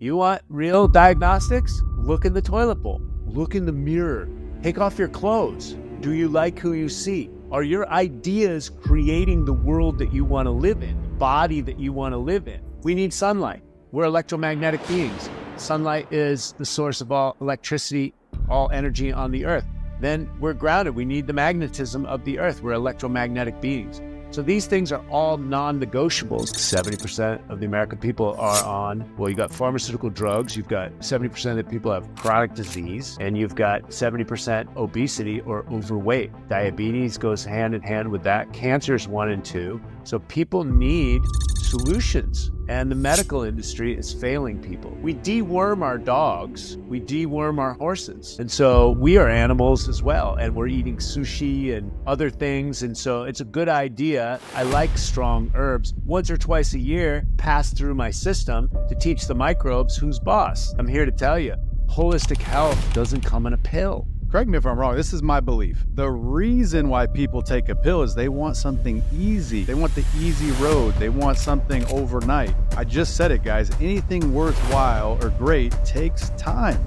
You want real diagnostics? Look in the toilet bowl. Look in the mirror. Take off your clothes. Do you like who you see? Are your ideas creating the world that you want to live in, the body that you want to live in? We need sunlight. We're electromagnetic beings. Sunlight is the source of all electricity, all energy on the earth. Then we're grounded. We need the magnetism of the earth. We're electromagnetic beings. So these things are all non-negotiables. 70% of the American people are on, well, you got pharmaceutical drugs, you've got 70% of the people have chronic disease, and you've got 70% obesity or overweight. Diabetes goes hand in hand with that. Cancer is 1 and 2. So people need solutions, and the medical industry is failing people. We deworm our dogs, we deworm our horses, and so we are animals as well, and we're eating sushi and other things, and so it's a good idea. I like strong herbs. Once or twice a year, pass through my system to teach the microbes who's boss. I'm here to tell you, holistic health doesn't come in a pill. Correct me if I'm wrong, this is my belief. The reason why people take a pill is they want something easy. They want the easy road. They want something overnight. I just said it, guys. Anything worthwhile or great takes time.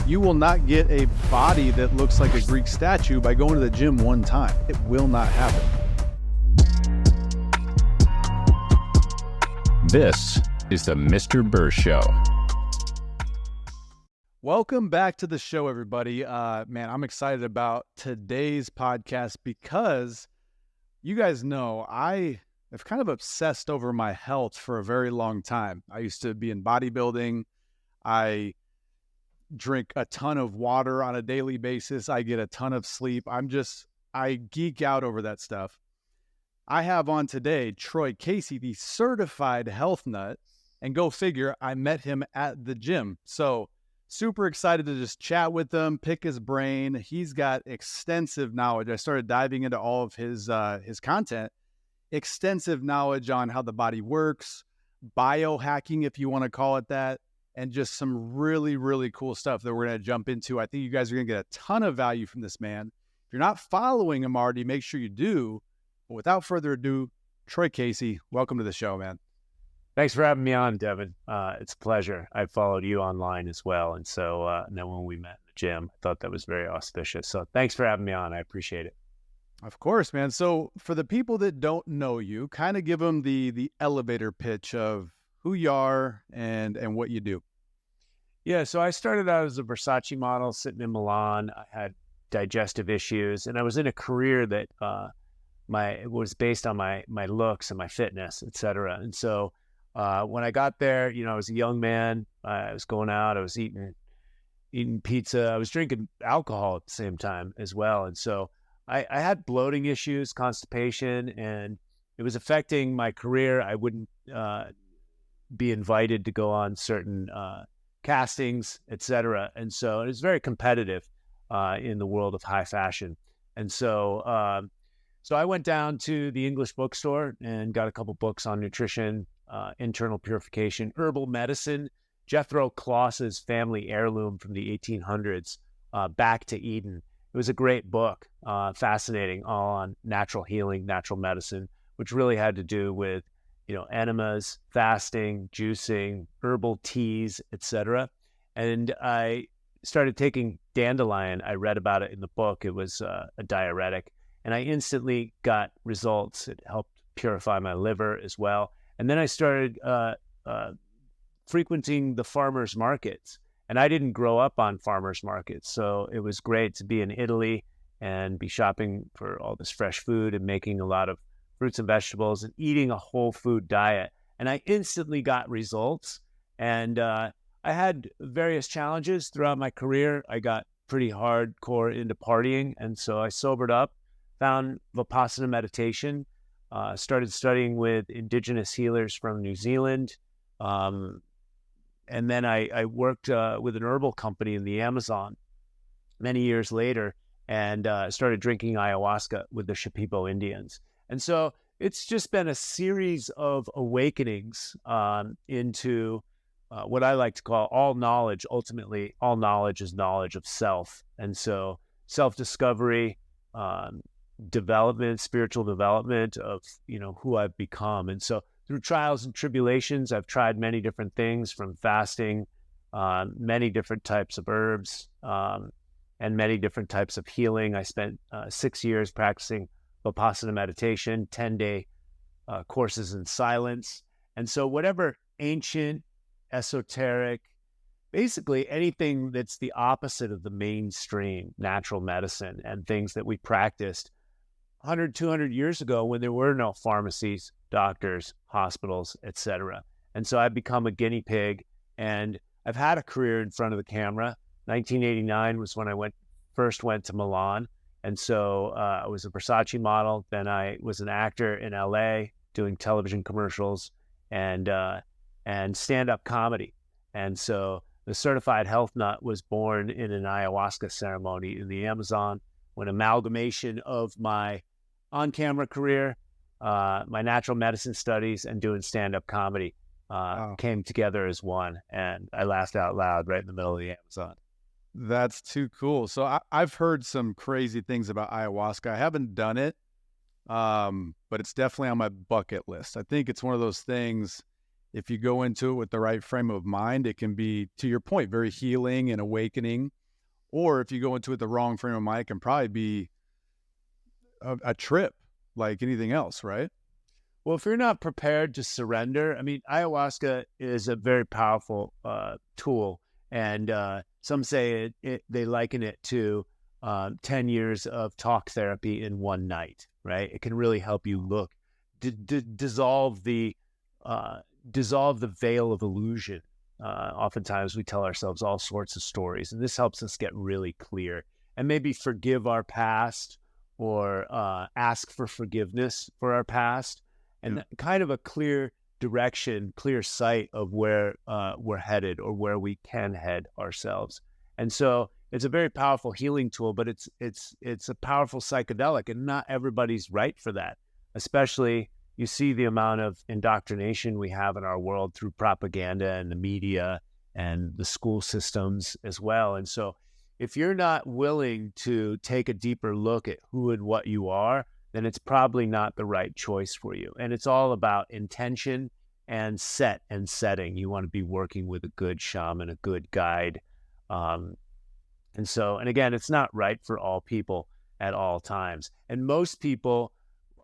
You will not get a body that looks like a Greek statue by going to the gym one time. It will not happen. This is the Mr. Burr Show. Welcome back to the show, everybody. Man, I'm excited about today's podcast because you guys know I have kind of obsessed over my health for a very long time. I used to be in bodybuilding. I drink a ton of water on a daily basis. I get a ton of sleep. I geek out over that stuff. I have on today Troy Casey, the certified health nut, and go figure, I met him at the gym. So super excited to just chat with him, pick his brain. He's got extensive knowledge. I started diving into all of his content, extensive knowledge on how the body works, biohacking, if you want to call it that, and just some really, really cool stuff that we're going to jump into. I think you guys are going to get a ton of value from this man. If you're not following him already, make sure you do. But without further ado, Troy Casey, welcome to the show, man. Thanks for having me on, Devin. It's a pleasure. I followed you online as well. And so and then when we met in the gym, I thought that was very auspicious. So thanks for having me on. I appreciate it. Of course, man. So for the people that don't know you, kind of give them the elevator pitch of who you are and what you do. Yeah, so I started out as a Versace model sitting in Milan. I had digestive issues, and I was in a career that was based on my looks and my fitness, et cetera. And so when I got there, I was a young man. I was going out. I was eating pizza. I was drinking alcohol at the same time as well. And so I had bloating issues, constipation, and it was affecting my career. I wouldn't be invited to go on certain castings, et cetera. And so it was very competitive in the world of high fashion. And so so I went down to the English bookstore and got a couple books on nutrition, internal purification, herbal medicine, Jethro Claus's family heirloom from the 1800s, Back to Eden. It was a great book, fascinating, all on natural healing, natural medicine, which really had to do with, enemas, fasting, juicing, herbal teas, etc. And I started taking dandelion. I read about it in the book. It was a diuretic, and I instantly got results. It helped purify my liver as well. And then I started frequenting the farmers markets. And I didn't grow up on farmers markets. So it was great to be in Italy and be shopping for all this fresh food and making a lot of fruits and vegetables and eating a whole food diet. And I instantly got results. And I had various challenges throughout my career. I got pretty hardcore into partying. And so I sobered up, found Vipassana meditation, started studying with indigenous healers from New Zealand. And then I worked with an herbal company in the Amazon many years later and started drinking ayahuasca with the Shipibo Indians. And so it's just been a series of awakenings into what I like to call all knowledge. Ultimately, all knowledge is knowledge of self. And so self-discovery, development, spiritual development of, who I've become. And so through trials and tribulations, I've tried many different things, from fasting many different types of herbs, and many different types of healing. I spent 6 years practicing Vipassana meditation, 10-day courses in silence. And so whatever ancient, esoteric, basically anything that's the opposite of the mainstream natural medicine and things that we practiced 100, 200 years ago when there were no pharmacies, doctors, hospitals, etc. And so I've become a guinea pig, and I've had a career in front of the camera. 1989 was when I first went to Milan. And so I was a Versace model. Then I was an actor in LA doing television commercials and stand-up comedy. And so the certified health nut was born in an ayahuasca ceremony in the Amazon, when amalgamation of my on-camera career, my natural medicine studies, and doing stand-up comedy came together as one. And I laughed out loud right in the middle of the Amazon. That's too cool. So I've heard some crazy things about ayahuasca. I haven't done it, but it's definitely on my bucket list. I think it's one of those things, if you go into it with the right frame of mind, it can be, to your point, very healing and awakening. Or if you go into it the wrong frame of mind, it can probably be a trip like anything else, right? Well, if you're not prepared to surrender, I mean, ayahuasca is a very powerful tool. And some say they liken it to 10 years of talk therapy in one night, right? It can really help you dissolve the veil of illusion. Oftentimes we tell ourselves all sorts of stories, and this helps us get really clear and maybe forgive our past, or ask for forgiveness for our past, and kind of a clear direction, clear sight of where we're headed, or where we can head ourselves. And so it's a very powerful healing tool, but it's a powerful psychedelic, and not everybody's right for that. Especially, you see the amount of indoctrination we have in our world through propaganda and the media and the school systems as well. And so if you're not willing to take a deeper look at who and what you are, then it's probably not the right choice for you. And it's all about intention and setting. You want to be working with a good shaman, a good guide. And again, it's not right for all people at all times. And most people,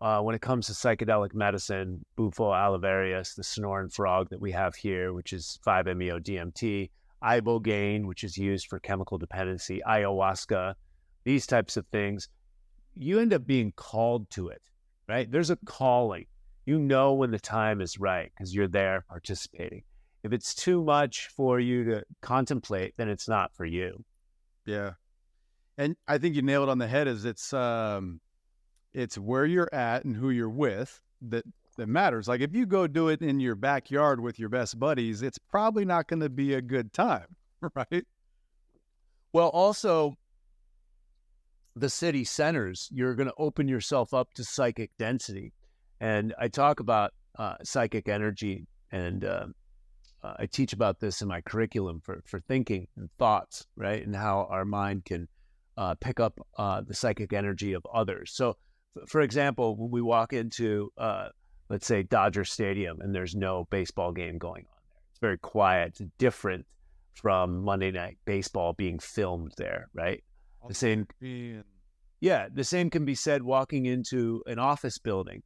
when it comes to psychedelic medicine, Bufo alivarius, the Sonoran frog that we have here, which is 5-MeO-DMT, ibogaine, which is used for chemical dependency, ayahuasca, these types of things, you end up being called to it, right? There's a calling. You know when the time is right because you're there participating. If it's too much for you to contemplate, then it's not for you. Yeah. And I think you nailed it on the head. It's where you're at and who you're with that matters. Like if you go do it in your backyard with your best buddies, it's probably not going to be a good time, right? Well, also, the city centers, you're going to open yourself up to psychic density. And I talk about psychic energy, and I teach about this in my curriculum for thinking and thoughts, right? And how our mind can pick up the psychic energy of others. So, for example, when we walk into, let's say, Dodger Stadium, and there's no baseball game going on there, it's very quiet. It's different from Monday Night Baseball being filmed there, right? The same can be said walking into an office building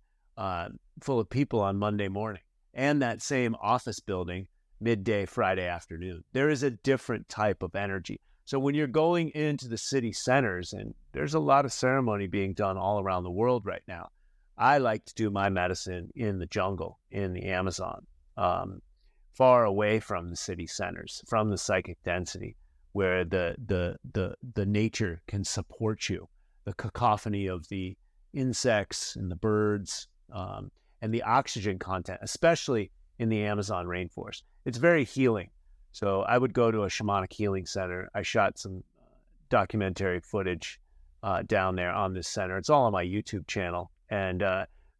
full of people on Monday morning, and that same office building midday Friday afternoon. There is a different type of energy. So when you're going into the city centers, and there's a lot of ceremony being done all around the world right now, I like to do my medicine in the jungle, in the Amazon, far away from the city centers, from the psychic density, where the nature can support you, the cacophony of the insects and the birds, and the oxygen content, especially in the Amazon rainforest. It's very healing. So I would go to a shamanic healing center. I shot some documentary footage down there on this center. It's all on my YouTube channel, and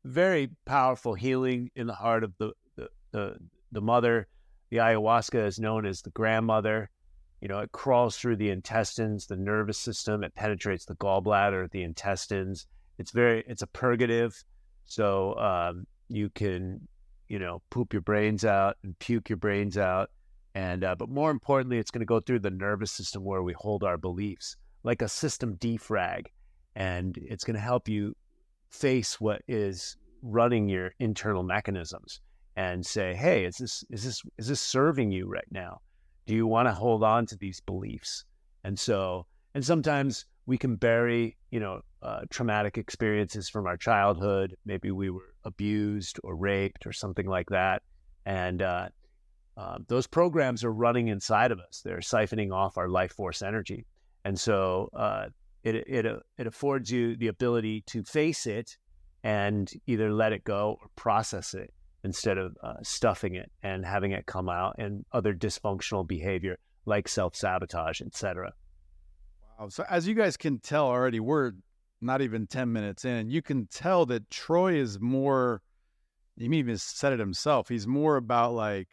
very powerful healing in the heart of the mother. The ayahuasca is known as the grandmother. You know, it crawls through the intestines, the nervous system. It penetrates the gallbladder, the intestines. It's a purgative. So you can, poop your brains out and puke your brains out And but more importantly, it's going to go through the nervous system where we hold our beliefs, like a system defrag, and it's going to help you face what is running your internal mechanisms and say, hey, is this serving you right now? Do you want to hold on to these beliefs? And sometimes we can bury, traumatic experiences from our childhood. Maybe we were abused or raped or something like that. And those programs are running inside of us. They're siphoning off our life force energy. And so it affords you the ability to face it and either let it go or process it instead of stuffing it and having it come out and other dysfunctional behavior like self-sabotage, etc. Wow. So as you guys can tell already, we're not even 10 minutes in. You can tell that Troy is more, he even said it himself, he's more about like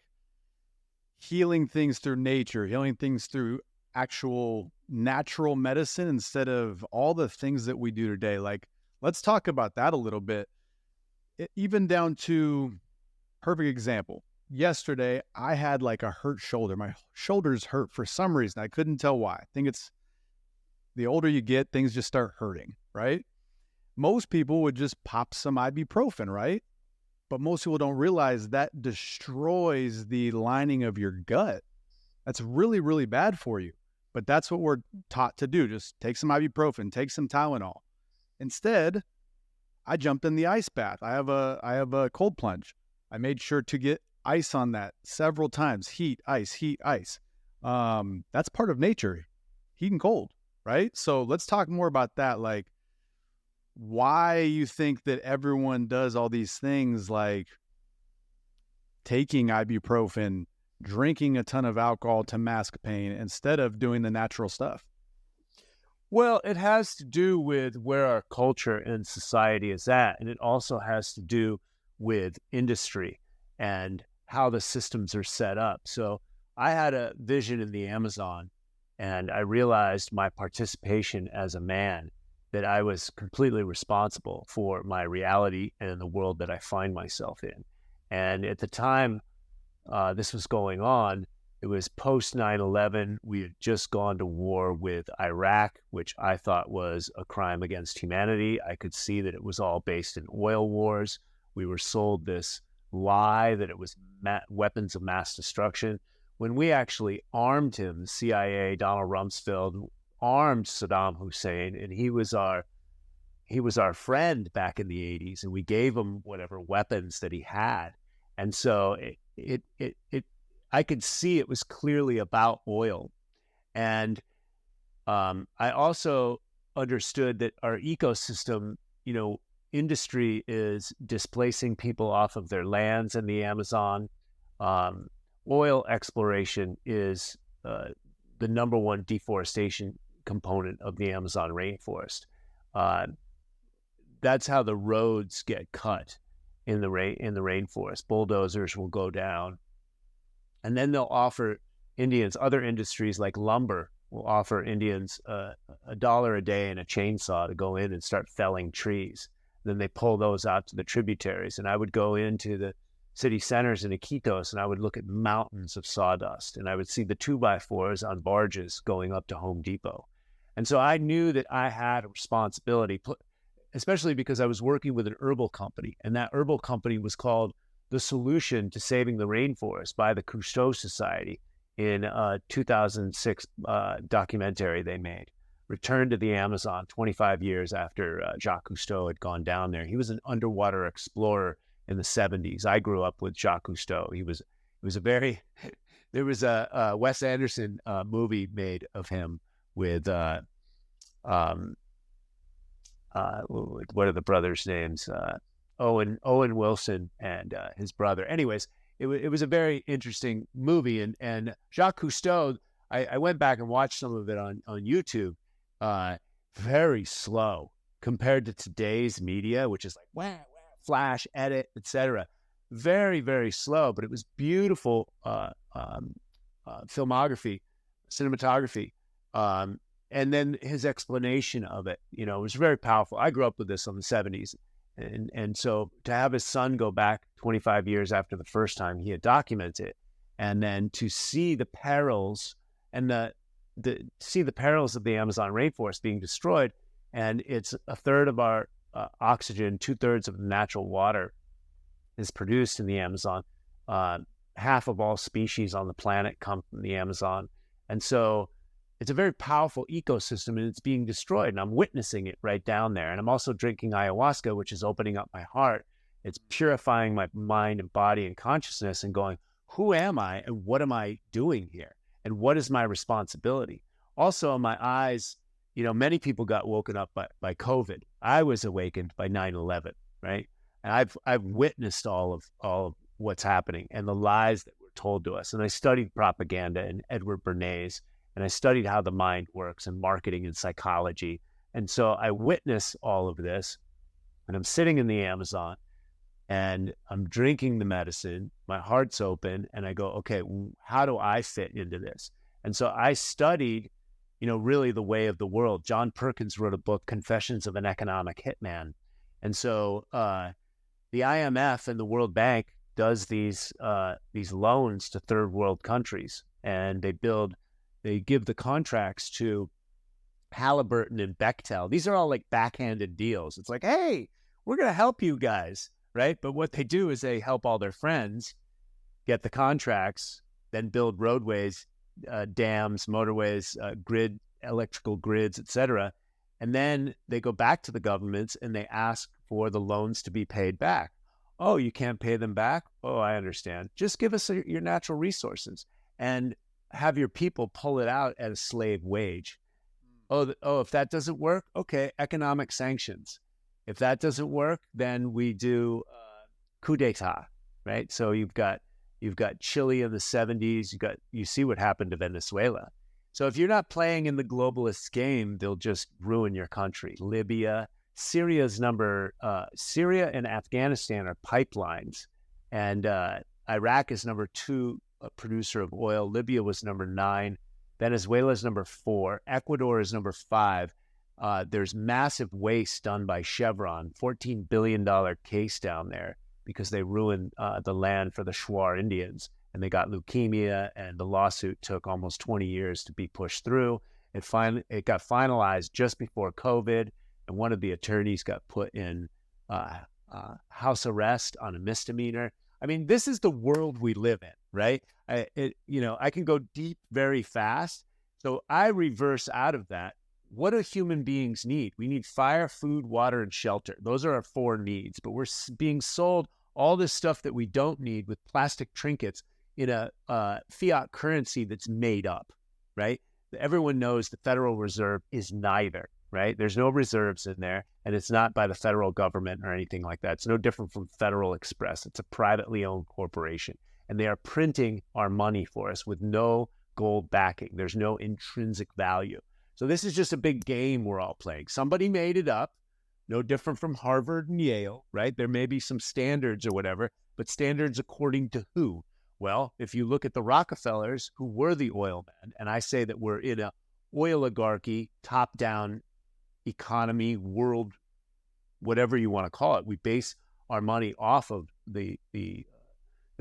healing things through nature, healing things through actual natural medicine instead of all the things that we do today. Like, let's talk about that a little bit. Even down to, perfect example. Yesterday, I had like a hurt shoulder. My shoulders hurt for some reason. I couldn't tell why. I think it's the older you get, things just start hurting, right? Most people would just pop some ibuprofen, right? But most people don't realize that destroys the lining of your gut. That's really, really bad for you. But that's what we're taught to do. Just take some ibuprofen, take some Tylenol. Instead, I jumped in the ice bath. I have a cold plunge. I made sure to get ice on that several times. Heat, ice, heat, ice. That's part of nature, heat and cold, right? So let's talk more about that. Like, why you think that everyone does all these things, like taking ibuprofen, drinking a ton of alcohol to mask pain instead of doing the natural stuff? Well, it has to do with where our culture and society is at. And it also has to do with industry and how the systems are set up. So I had a vision in the Amazon, and I realized my participation as a man, that I was completely responsible for my reality and the world that I find myself in. And at the time this was going on, it was post 9/11. We had just gone to war with Iraq, which I thought was a crime against humanity. I could see that it was all based in oil wars. We were sold this lie that it was weapons of mass destruction. When we actually armed him, the CIA, Donald Rumsfeld, armed Saddam Hussein, and he was our friend back in the 80s, and we gave him whatever weapons that he had. And so I could see it was clearly about oil. And I also understood that our ecosystem, industry is displacing people off of their lands in the Amazon. Oil exploration is the number one deforestation component of the Amazon rainforest. That's how the roads get cut in the rainforest. Bulldozers will go down, and then they'll offer Indians, other industries like lumber will offer Indians $1 a day and a chainsaw to go in and start felling trees. Then they pull those out to the tributaries. And I would go into the city centers in Iquitos, and I would look at mountains of sawdust, and I would see the 2x4s on barges going up to Home Depot. And so I knew that I had a responsibility, especially because I was working with an herbal company, and that herbal company was called The Solution to Saving the Rainforest by the Cousteau Society in a 2006 documentary they made, Return to the Amazon, 25 years after Jacques Cousteau had gone down there. He was an underwater explorer in the 70s. I grew up with Jacques Cousteau. There was a Wes Anderson movie made of him with, what are the brothers' names? Owen Wilson and his brother. Anyways, it was a very interesting movie. And Jacques Cousteau, I went back and watched some of it on YouTube. Very slow compared to today's media, which is like, wah, flash, edit, etc. Very, very slow, but it was beautiful filmography, cinematography. And then his explanation of it, was very powerful. I grew up with this in the 70s. And so to have his son go back 25 years after the first time he had documented it and then to see the perils and see the perils of the Amazon rainforest being destroyed. And it's a third of our oxygen, 2/3 of the natural water is produced in the Amazon. Half of all species on the planet come from the Amazon. And so it's a very powerful ecosystem, and it's being destroyed. And I'm witnessing it right down there. And I'm also drinking ayahuasca, which is opening up my heart. It's purifying my mind and body and consciousness and going, who am I and what am I doing here? And what is my responsibility? Also, my eyes, many people got woken up by COVID. I was awakened by 9/11, right? And I've witnessed all of what's happening and the lies that were told to us. And I studied propaganda and Edward Bernays, and I studied how the mind works and marketing and psychology. And so I witnessed all of this, and I'm sitting in the Amazon and I'm drinking the medicine, my heart's open, and I go, okay, how do I fit into this? And so I studied, really the way of the world. John Perkins wrote a book, Confessions of an Economic Hitman. And so the IMF and the World Bank does these loans to third world countries, and they give the contracts to Halliburton and Bechtel. These are all like backhanded deals. It's like, hey, we're going to help you guys, right? But what they do is they help all their friends get the contracts, then build roadways, dams, motorways, electrical grids, etc. And then they go back to the governments and they ask for the loans to be paid back. Oh, you can't pay them back? Oh, I understand. Just give us your natural resources and have your people pull it out at a slave wage. Oh, if that doesn't work, okay, economic sanctions. If that doesn't work, then we do coup d'etat, right? So you've got Chile in the 70s. You see what happened to Venezuela. So if you're not playing in the globalist game, they'll just ruin your country. Libya, Syria and Afghanistan are pipelines, and Iraq is number 2 producer of oil. Libya was number 9. Venezuela is number 4. Ecuador is number 5. There's massive waste done by Chevron, $14 billion case down there because they ruined the land for the Shuar Indians, and they got leukemia, and the lawsuit took almost 20 years to be pushed through. It got finalized just before COVID, and one of the attorneys got put in house arrest on a misdemeanor. I mean, this is the world we live in, right? I can go deep very fast. So I reverse out of that. What do human beings need? We need fire, food, water, and shelter. Those are our 4 needs, but we're being sold all this stuff that we don't need with plastic trinkets in a fiat currency that's made up, right? Everyone knows the Federal Reserve is neither, right? There's no reserves in there, and it's not by the federal government or anything like that. It's no different from Federal Express. It's a privately owned corporation, and they are printing our money for us with no gold backing. There's no intrinsic value. So this is just a big game we're all playing. Somebody made it up, no different from Harvard and Yale, right? There may be some standards or whatever, but standards according to who? Well, if you look at the Rockefellers, who were the oil men, and I say that we're in a oligarchy, top-down economy, world, whatever you want to call it. We base our money off of the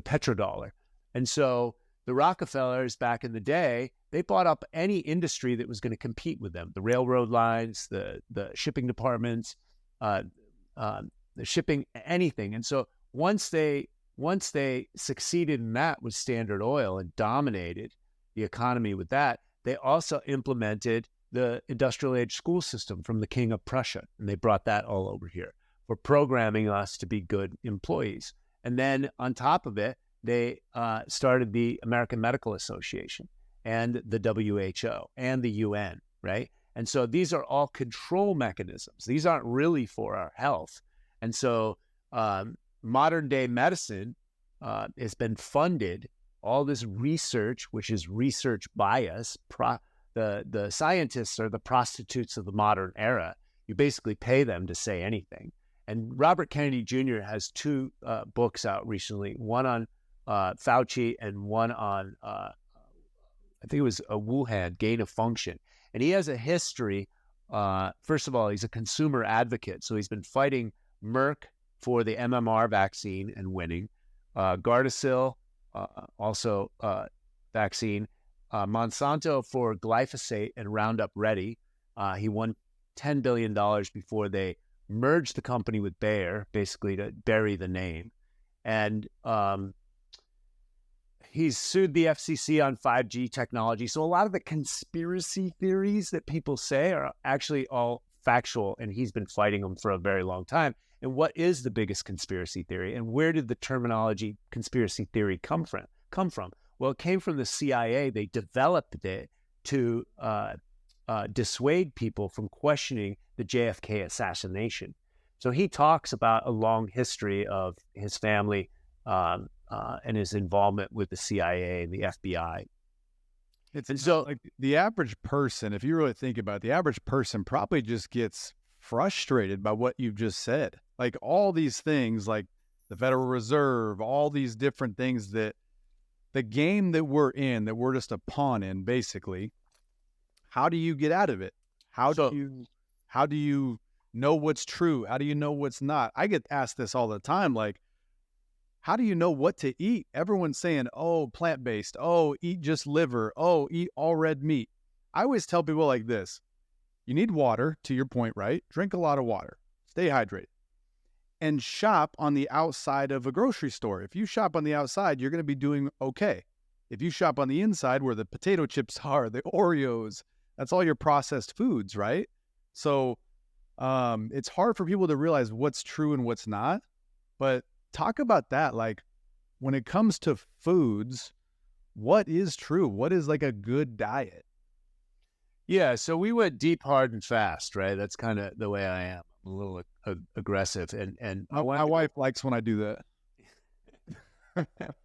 petrodollar. And so the Rockefellers back in the day, they bought up any industry that was going to compete with them, the railroad lines, the shipping departments, the shipping, anything. And so once they succeeded in that with Standard Oil and dominated the economy with that, they also implemented the industrial age school system from the King of Prussia. And they brought that all over here for programming us to be good employees. And then on top of it, they started the American Medical Association and the WHO and the UN, right? And so these are all control mechanisms. These aren't really for our health. And so modern day medicine has been funded, all this research, which is research bias. The scientists are the prostitutes of the modern era. You basically pay them to say anything. And Robert Kennedy Jr. has 2 books out recently, one on Fauci and one on, I think it was a Wuhan, gain of function. And he has a history. First of all, he's a consumer advocate. So he's been fighting Merck for the MMR vaccine and winning. Gardasil vaccine. Monsanto for glyphosate and Roundup Ready. He won $10 billion before they merged the company with Bayer, basically to bury the name. And he's sued the FCC on 5G technology. So a lot of the conspiracy theories that people say are actually all factual, and he's been fighting them for a very long time. And what is the biggest conspiracy theory? And where did the terminology conspiracy theory come from? Well, it came from the CIA. They developed it to dissuade people from questioning the JFK assassination. So he talks about a long history of his family and his involvement with the CIA and the FBI. And so like the average person, if you really think about it, the average person probably just gets frustrated by what you've just said. Like all these things, like the Federal Reserve, all these different things, that the game that we're in, that we're just a pawn in, basically. How do you get out of it? How do you know what's true? How do you know what's not? I get asked this all the time, like, how do you know what to eat? Everyone's saying, oh, plant-based. Oh, eat just liver. Oh, eat all red meat. I always tell people like this. You need water, to your point, right? Drink a lot of water. Stay hydrated. And shop on the outside of a grocery store. If you shop on the outside, you're going to be doing okay. If you shop on the inside where the potato chips are, the Oreos, that's all your processed foods, right? So it's hard for people to realize what's true and what's not. But talk about that. Like when it comes to foods, what is true? What is like a good diet? Yeah, so we went deep, hard, and fast, right? That's kind of the way I am. I'm a little aggressive, and my wife likes when I do that.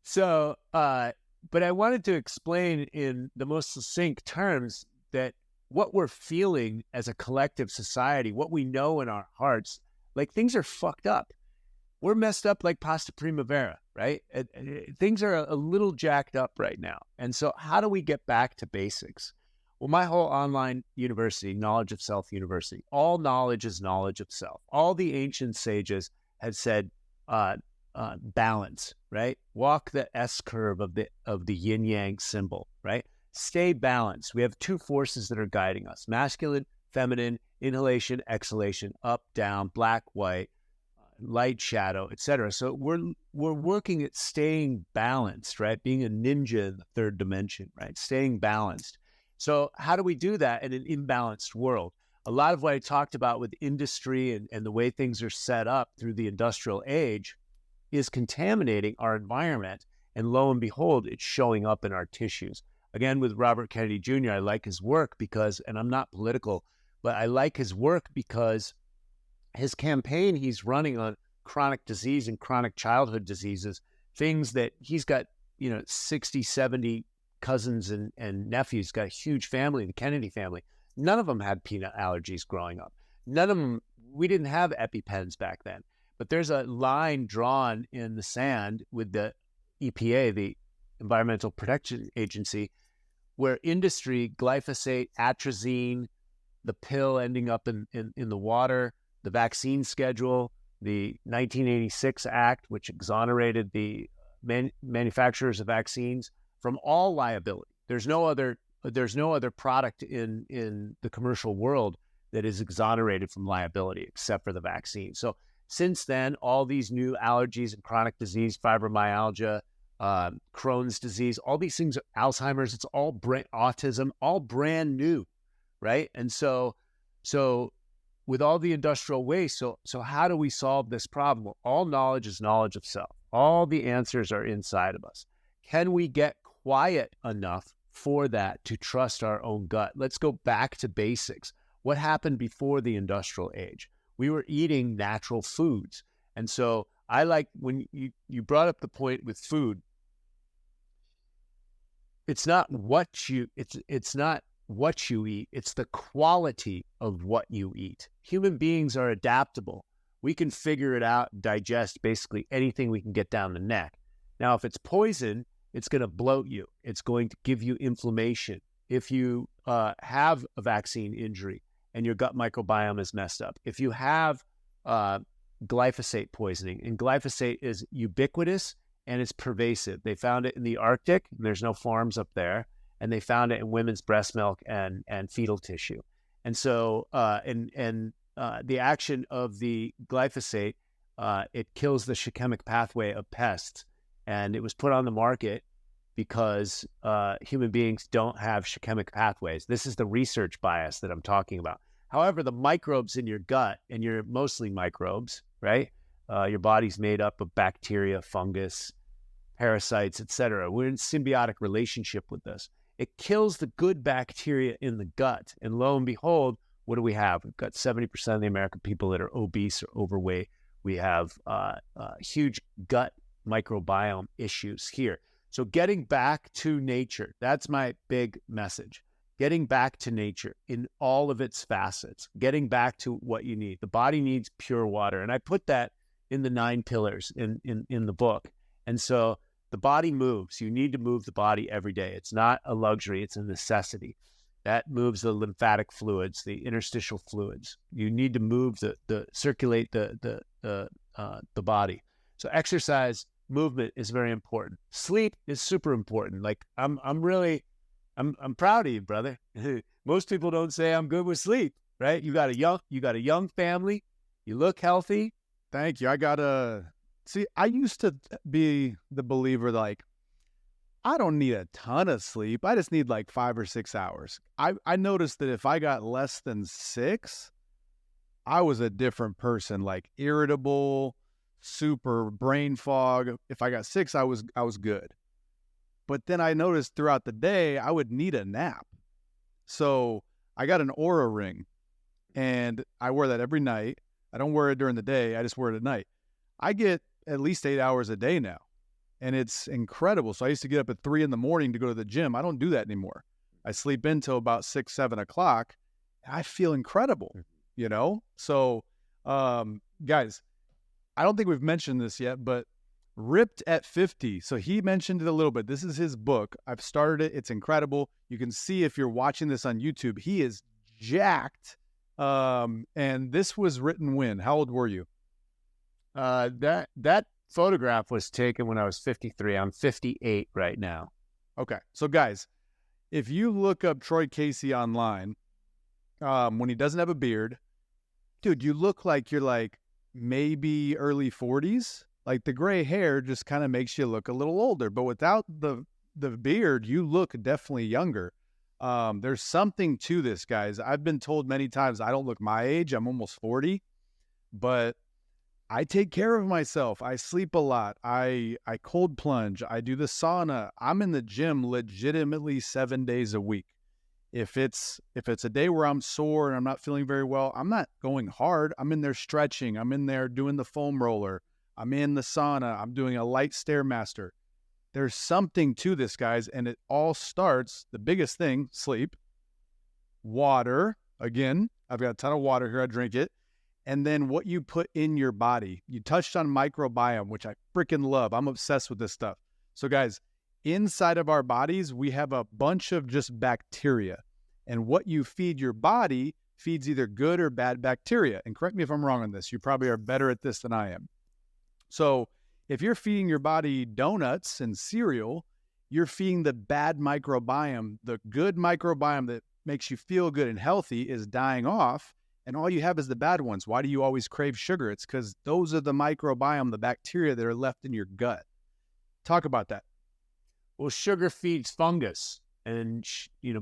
So, but I wanted to explain in the most succinct terms that what we're feeling as a collective society, what we know in our hearts, like things are fucked up. We're messed up like pasta primavera, right? Things are a little jacked up right now. And so how do we get back to basics? Well, my whole online university, Knowledge of Self University, all knowledge is knowledge of self. All the ancient sages have said balance, right? Walk the S curve of the yin yang symbol, right? Stay balanced. We have two forces that are guiding us: masculine, feminine, inhalation, exhalation, up, down, black, white, light, shadow, etc. So we're working at staying balanced, right? Being a ninja in the third dimension, right? Staying balanced. So how do we do that in an imbalanced world? A lot of what I talked about with industry and the way things are set up through the industrial age is contaminating our environment. And lo and behold, it's showing up in our tissues. Again, with Robert Kennedy Jr., I like his work because, and I'm not political, but I like his work because his campaign he's running on chronic disease and chronic childhood diseases, things that he's got, 60, 70 cousins and nephews, got a huge family, the Kennedy family. None of them had peanut allergies growing up. None of them, we didn't have EpiPens back then. But there's a line drawn in the sand with the EPA, the Environmental Protection Agency, where industry, glyphosate, atrazine, the pill ending up in the water, the vaccine schedule, the 1986 Act, which exonerated the manufacturers of vaccines from all liability. There's no other product in the commercial world that is exonerated from liability except for the vaccine. So since then, all these new allergies and chronic disease, fibromyalgia, Crohn's disease, all these things, Alzheimer's, it's all autism, all brand new, right? And so with all the industrial waste, so how do we solve this problem? Well, all knowledge is knowledge of self. All the answers are inside of us. Can we get quiet enough for that to trust our own gut? Let's go back to basics. What happened before the industrial age? We were eating natural foods. And so I like when you brought up the point with food, it's not what you eat, it's the quality of what you eat. Human beings are adaptable. We can figure it out, digest basically anything we can get down the neck. Now, if it's poison, it's going to bloat you. It's going to give you inflammation. If you have a vaccine injury and your gut microbiome is messed up, if you have glyphosate poisoning, and glyphosate is ubiquitous and it's pervasive. They found it in the Arctic, and there's no farms up there, and they found it in women's breast milk and fetal tissue. And so, the action of the glyphosate, it kills the shikemic pathway of pests, and it was put on the market because human beings don't have shikemic pathways. This is the research bias that I'm talking about. However, the microbes in your gut, and you're mostly microbes, right? Your body's made up of bacteria, fungus, parasites, etc. We're in symbiotic relationship with this. It kills the good bacteria in the gut. And lo and behold, what do we have? We've got 70% of the American people that are obese or overweight. We have huge gut microbiome issues here. So getting back to nature, that's my big message. Getting back to nature in all of its facets, getting back to what you need. The body needs pure water. And I put that in the 9 pillars in the book. And so the body moves. You need to move the body every day. It's not a luxury, it's a necessity. That moves the lymphatic fluids, the interstitial fluids. You need to move circulate the body. So exercise, movement is very important. Sleep is super important. Like I'm proud of you, brother. Most people don't say I'm good with sleep, right? You got a young family. You look healthy. Thank you. I used to be the believer like, I don't need a ton of sleep. I just need like 5 or 6 hours. I noticed that if I got less than 6, I was a different person, like irritable, super brain fog. If I got 6, I was good. But then I noticed throughout the day, I would need a nap. So I got an Aura ring, and I wear that every night. I don't wear it during the day. I just wear it at night. I get at least 8 hours a day now, and it's incredible. So I used to get up at 3 a.m. to go to the gym. I don't do that anymore. I sleep until about 6, 7 o'clock. And I feel incredible, you know? So, guys, I don't think we've mentioned this yet, but Ripped at 50. So he mentioned it a little bit. This is his book. I've started it. It's incredible. You can see if you're watching this on YouTube, he is jacked. And this was written when? How old were you? That photograph was taken when I was 53. I'm 58 right now. Okay. So guys, if you look up Troy Casey online, when he doesn't have a beard, dude, you look like you're like maybe early 40s. Like the gray hair just kind of makes you look a little older, but without the beard, you look definitely younger. There's something to this, guys. I've been told many times I don't look my age. I'm almost 40, but I take care of myself. I sleep a lot. I cold plunge. I do the sauna. I'm in the gym legitimately 7 days a week. If it's a day where I'm sore and I'm not feeling very well, I'm not going hard. I'm in there stretching. I'm in there doing the foam roller. I'm in the sauna. I'm doing a light Stairmaster. There's something to this, guys, and it all starts, the biggest thing, sleep, water. Again, I've got a ton of water here. I drink it. And then what you put in your body. You touched on microbiome, which I freaking love. I'm obsessed with this stuff. So, guys, inside of our bodies, we have a bunch of just bacteria. And what you feed your body feeds either good or bad bacteria. And correct me if I'm wrong on this. You probably are better at this than I am. So if you're feeding your body donuts and cereal, you're feeding the bad microbiome. The good microbiome that makes you feel good and healthy is dying off, and all you have is the bad ones. Why do you always crave sugar? It's because those are the microbiome, the bacteria that are left in your gut. Talk about that. Well, sugar feeds fungus, and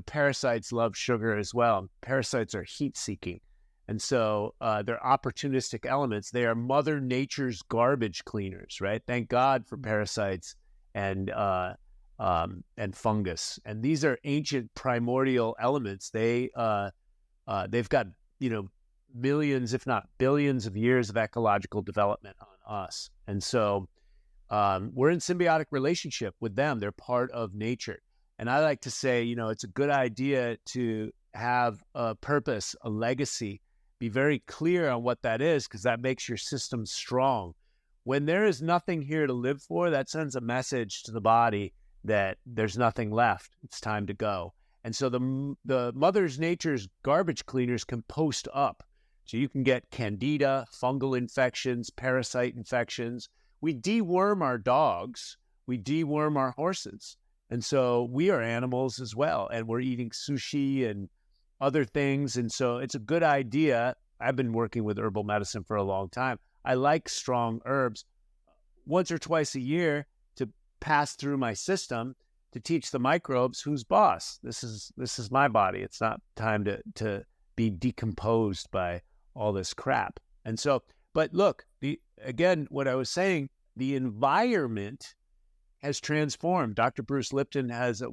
parasites love sugar as well. Parasites are heat-seeking. And so they're opportunistic elements. They are Mother Nature's garbage cleaners, right? Thank God for parasites and fungus. And these are ancient primordial elements. They've got millions, if not billions, of years of ecological development on us. And so we're in symbiotic relationship with them. They're part of nature. And I like to say, it's a good idea to have a purpose, a legacy. Be very clear on what that is, because that makes your system strong. When there is nothing here to live for, that sends a message to the body that there's nothing left. It's time to go. And so the Mother Nature's garbage cleaners can post up. So you can get candida, fungal infections, parasite infections. we deworm our dogs, we deworm our horses. And so we are animals as well. And we're eating sushi and other things. And so it's a good idea. I've been working with herbal medicine for a long time. I like strong herbs once or twice a year to pass through my system to teach the microbes who's boss. This is my body. It's not time to be decomposed by all this crap. And so, but look, again, what I was saying, the environment has transformed. Dr. Bruce Lipton has a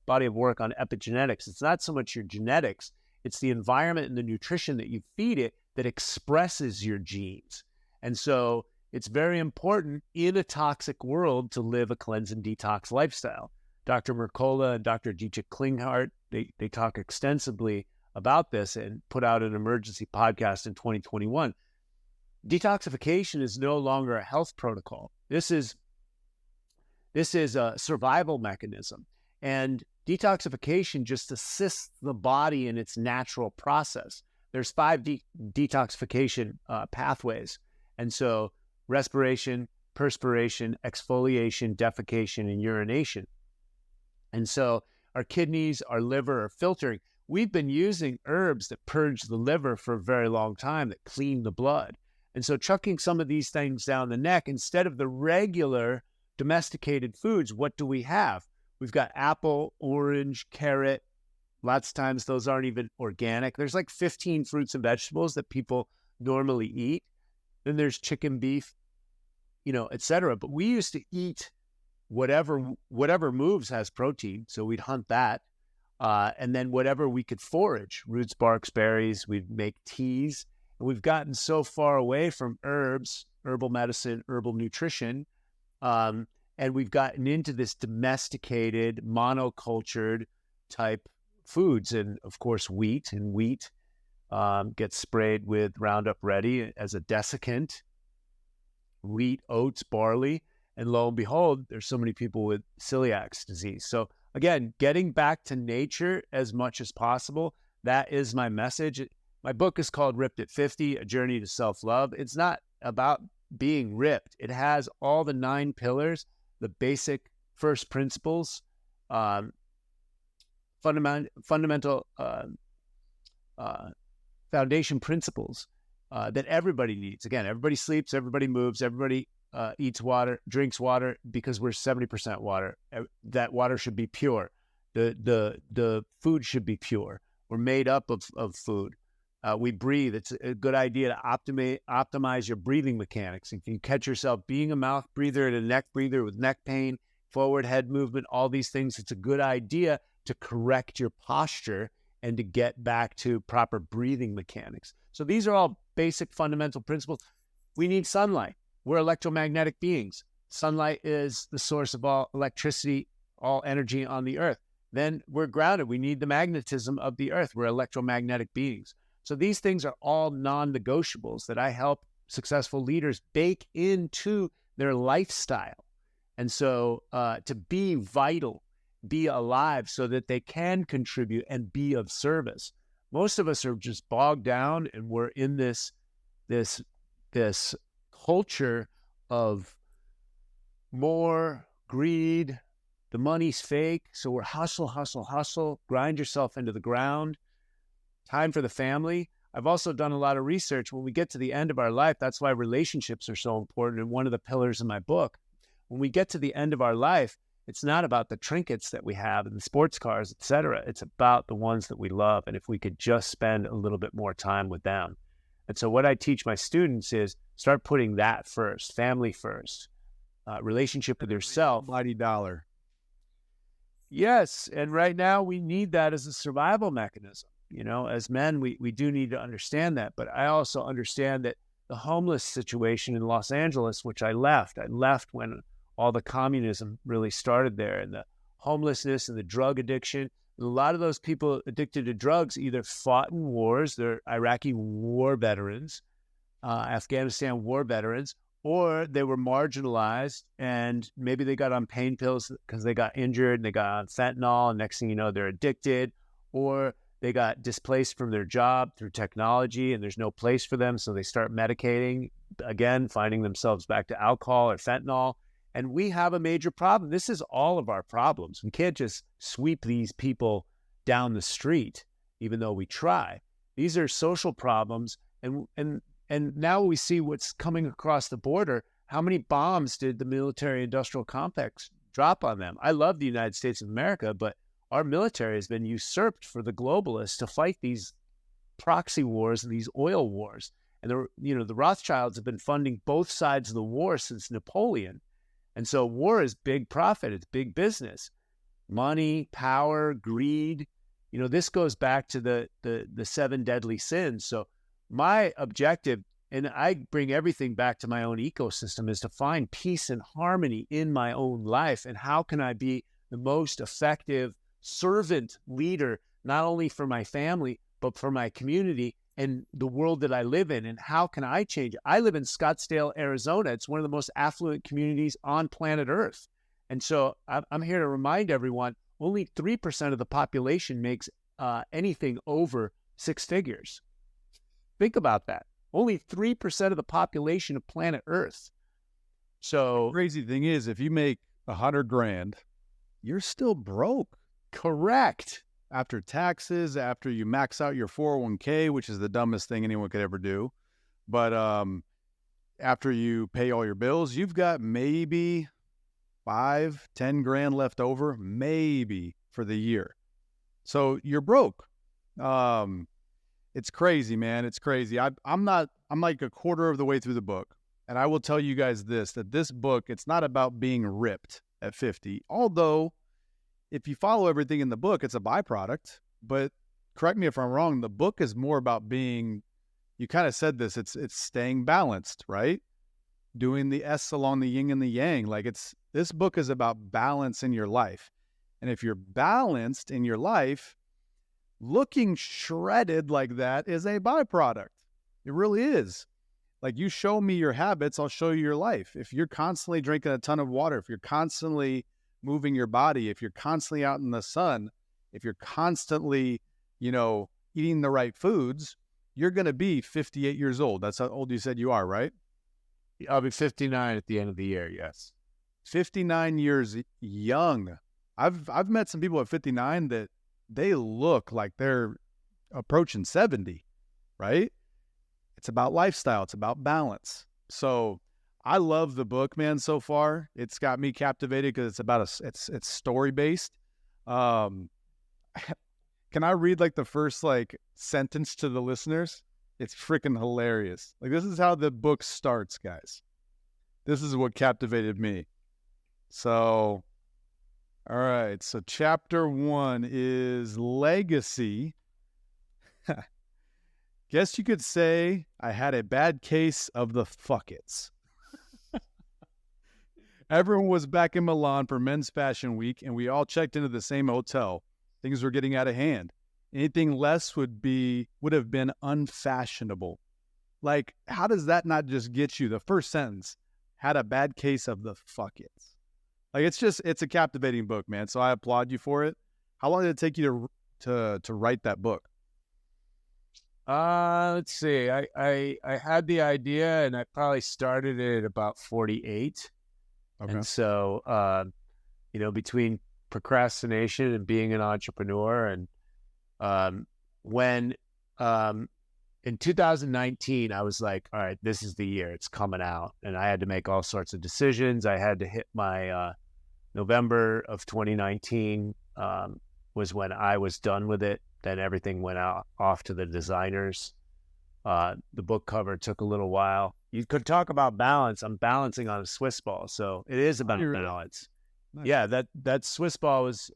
body of work on epigenetics. It's not so much your genetics, it's the environment and the nutrition that you feed it that expresses your genes. And so it's very important in a toxic world to live a cleanse and detox lifestyle. Dr. Mercola and Dr. Dietrich Klinghardt, they talk extensively about this and put out an emergency podcast in 2021. Detoxification is no longer a health protocol. This is a survival mechanism. And detoxification just assists the body in its natural process. There's 5 detoxification pathways. And so respiration, perspiration, exfoliation, defecation, and urination. And so our kidneys, our liver are filtering. We've been using herbs that purge the liver for a very long time, that clean the blood. And so chucking some of these things down the neck, instead of the regular domesticated foods, what do we have? We've got apple, orange, carrot. Lots of times those aren't even organic. There's like 15 fruits and vegetables that people normally eat. Then there's chicken, beef, etc. But we used to eat whatever moves has protein. So we'd hunt that. And then whatever we could forage, roots, barks, berries, we'd make teas. And we've gotten so far away from herbs, herbal medicine, herbal nutrition, and we've gotten into this domesticated, monocultured type foods. And of course, wheat gets sprayed with Roundup Ready as a desiccant. Wheat, oats, barley, and lo and behold, there's so many people with celiac disease. So again, getting back to nature as much as possible, that is my message. My book is called Ripped at 50, A Journey to Self-Love. It's not about being ripped. It has all the 9 pillars, the basic first principles, fundamental foundation principles that everybody needs. Again, everybody sleeps, everybody moves, everybody eats water, drinks water, because we're 70% water. That water should be pure. The food should be pure. We're made up of food. We breathe. It's a good idea to optimize your breathing mechanics. If you catch yourself being a mouth breather and a neck breather with neck pain, forward head movement, all these things, it's a good idea to correct your posture and to get back to proper breathing mechanics. So these are all basic fundamental principles. We need sunlight. We're electromagnetic beings. Sunlight is the source of all electricity, all energy on the earth. Then we're grounded. We need the magnetism of the earth. We're electromagnetic beings. So these things are all non-negotiables that I help successful leaders bake into their lifestyle. And so to be vital, be alive so that they can contribute and be of service. Most of us are just bogged down, and we're in this culture of more greed. The money's fake. So we're hustle, grind yourself into the ground. Time for the family. I've also done a lot of research. When we get to the end of our life, that's why relationships are so important. And one of the pillars in my book, when we get to the end of our life, it's not about the trinkets that we have and the sports cars, et cetera. It's about the ones that we love. And if we could just spend a little bit more time with them. And so what I teach my students is start putting that first, family first, relationship with yourself. Mighty dollar. Yes. And right now we need that as a survival mechanism. As men, we do need to understand that. But I also understand that the homeless situation in Los Angeles, which I left when all the communism really started there, and the homelessness and the drug addiction. A lot of those people addicted to drugs either fought in wars, they're Iraqi war veterans, Afghanistan war veterans, or they were marginalized and maybe they got on pain pills because they got injured and they got on fentanyl, and next thing you know, they're addicted, or they got displaced from their job through technology and there's no place for them. So they start medicating, again, finding themselves back to alcohol or fentanyl. And we have a major problem. This is all of our problems. We can't just sweep these people down the street, even though we try. These are social problems. And now we see what's coming across the border. How many bombs did the military-industrial complex drop on them? I love the United States of America, but our military has been usurped for the globalists to fight these proxy wars and these oil wars. And the Rothschilds have been funding both sides of the war since Napoleon. And so war is big profit. It's big business. Money, power, greed. This goes back to the 7 deadly sins. So my objective, and I bring everything back to my own ecosystem, is to find peace and harmony in my own life. And how can I be the most effective servant leader, not only for my family, but for my community and the world that I live in? And how can I change it? I live in Scottsdale, Arizona. It's one of the most affluent communities on planet Earth. And so I'm here to remind everyone, only 3% of the population makes anything over 6 figures. Think about that. Only 3% of the population of planet Earth. So the crazy thing is, if you make $100,000, you're still broke. Correct. After taxes, after you max out your 401k, which is the dumbest thing anyone could ever do. But after you pay all your bills, you've got maybe $5-10 left over, maybe, for the year. So you're broke. It's crazy, man. It's crazy. I'm like a quarter of the way through the book. And I will tell you guys that this book, it's not about being ripped at 50. Although, if you follow everything in the book, it's a byproduct. But correct me if I'm wrong, the book is more about being, you kind of said this, it's staying balanced, right? Doing the S along the yin and the yang. Like this book is about balance in your life. And if you're balanced in your life, looking shredded like that is a byproduct. It really is. Like, you show me your habits, I'll show you your life. If you're constantly drinking a ton of water, if you're constantly moving your body, if you're constantly out in the sun, if you're constantly, eating the right foods, you're going to be 58 years old. That's how old you said you are, right? I'll be 59 at the end of the year. Yes. 59 years young. I've met some people at 59 that they look like they're approaching 70, right? It's about lifestyle. It's about balance. So I love the book, man, so far. It's got me captivated because it's about it's story-based. Can I read like the first sentence to the listeners? It's freaking hilarious. Like, this is how the book starts, guys. This is what captivated me. So, all right. So chapter 1 is legacy. Guess you could say I had a bad case of the fuck-its. Everyone was back in Milan for Men's Fashion Week, and we all checked into the same hotel. Things were getting out of hand. Anything less would have been unfashionable. Like, how does that not just get you? The first sentence, had a bad case of the fuck-its. Like, it's a captivating book, man. So I applaud you for it. How long did it take you to write that book? Let's see. I had the idea, and I probably started it at about 48. Okay. And so, between procrastination and being an entrepreneur, and when in 2019, I was like, all right, this is the year, it's coming out. And I had to make all sorts of decisions. I had to hit my November of 2019 was when I was done with it. Then everything went off to the designers. The book cover took a little while. You could talk about balance. I'm balancing on a Swiss ball. So it is about balance. Nice. Yeah, that Swiss ball was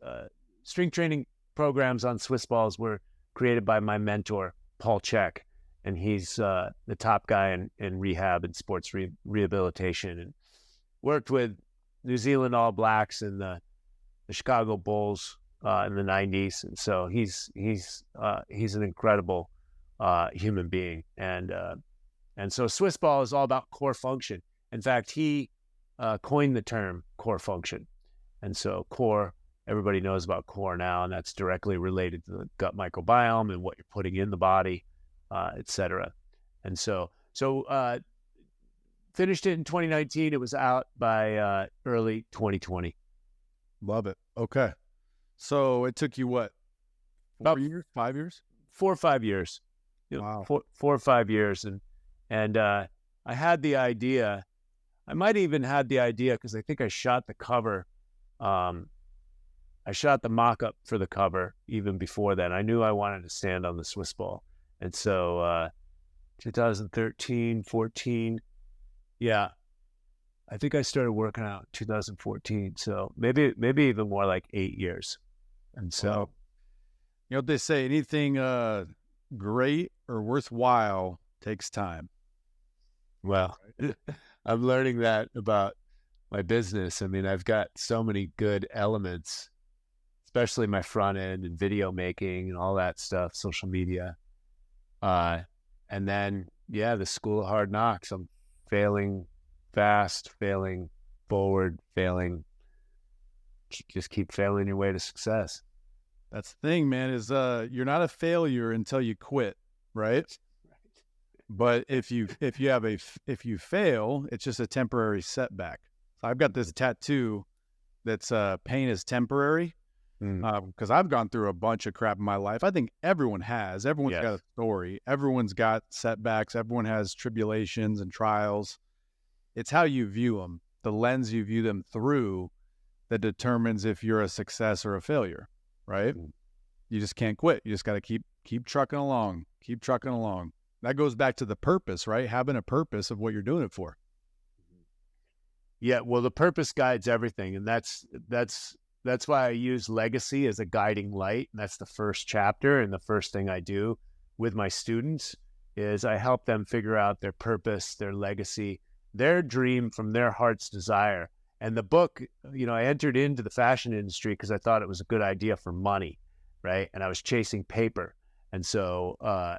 strength training programs on Swiss balls were created by my mentor, Paul Chek. And he's the top guy in rehab and sports rehabilitation, and worked with New Zealand All Blacks and the Chicago Bulls in the 90s. And so he's an incredible human being. And so Swiss ball is all about core function. In fact, he coined the term core function. And so core, everybody knows about core now, and that's directly related to the gut microbiome and what you're putting in the body, et cetera. And so finished it in 2019. It was out by early 2020. Love it. Okay. So it took you what? About 4 years, 5 years? 4 or 5 years. Wow. 4 or 5 years. And I had the idea. I might even had the idea because I think I shot the cover. I shot the mock-up for the cover even before then. I knew I wanted to stand on the Swiss ball. And so 2013, 14, yeah, I think I started working out in 2014. So maybe even more like 8 years. And so, Wow. You know what they say, anything great or worthwhile takes time. well, I'm learning that about my business. I mean, I've got so many good elements, especially my front end and video making and all that stuff, social media. And then, yeah, the school of hard knocks. I'm failing fast, failing forward, failing. Just keep failing your way to success. That's the thing, man, is you're not a failure until you quit, right? But if you fail, it's just a temporary setback. So I've got this tattoo that's pain is temporary, because I've gone through a bunch of crap in my life. I think everyone has. Everyone's got a story. Everyone's got setbacks. Everyone has tribulations and trials. It's how you view them, the lens you view them through, that determines if you're a success or a failure, right? You just can't quit. You just got to keep trucking along, keep trucking along. That goes back to the purpose, right? Having a purpose of what you're doing it for. Yeah, well, the purpose guides everything, and that's why I use legacy as a guiding light. And that's the first chapter, and the first thing I do with my students is I help them figure out their purpose, their legacy, their dream from their heart's desire. And the book, I entered into the fashion industry because I thought it was a good idea for money, right? And I was chasing paper. And so,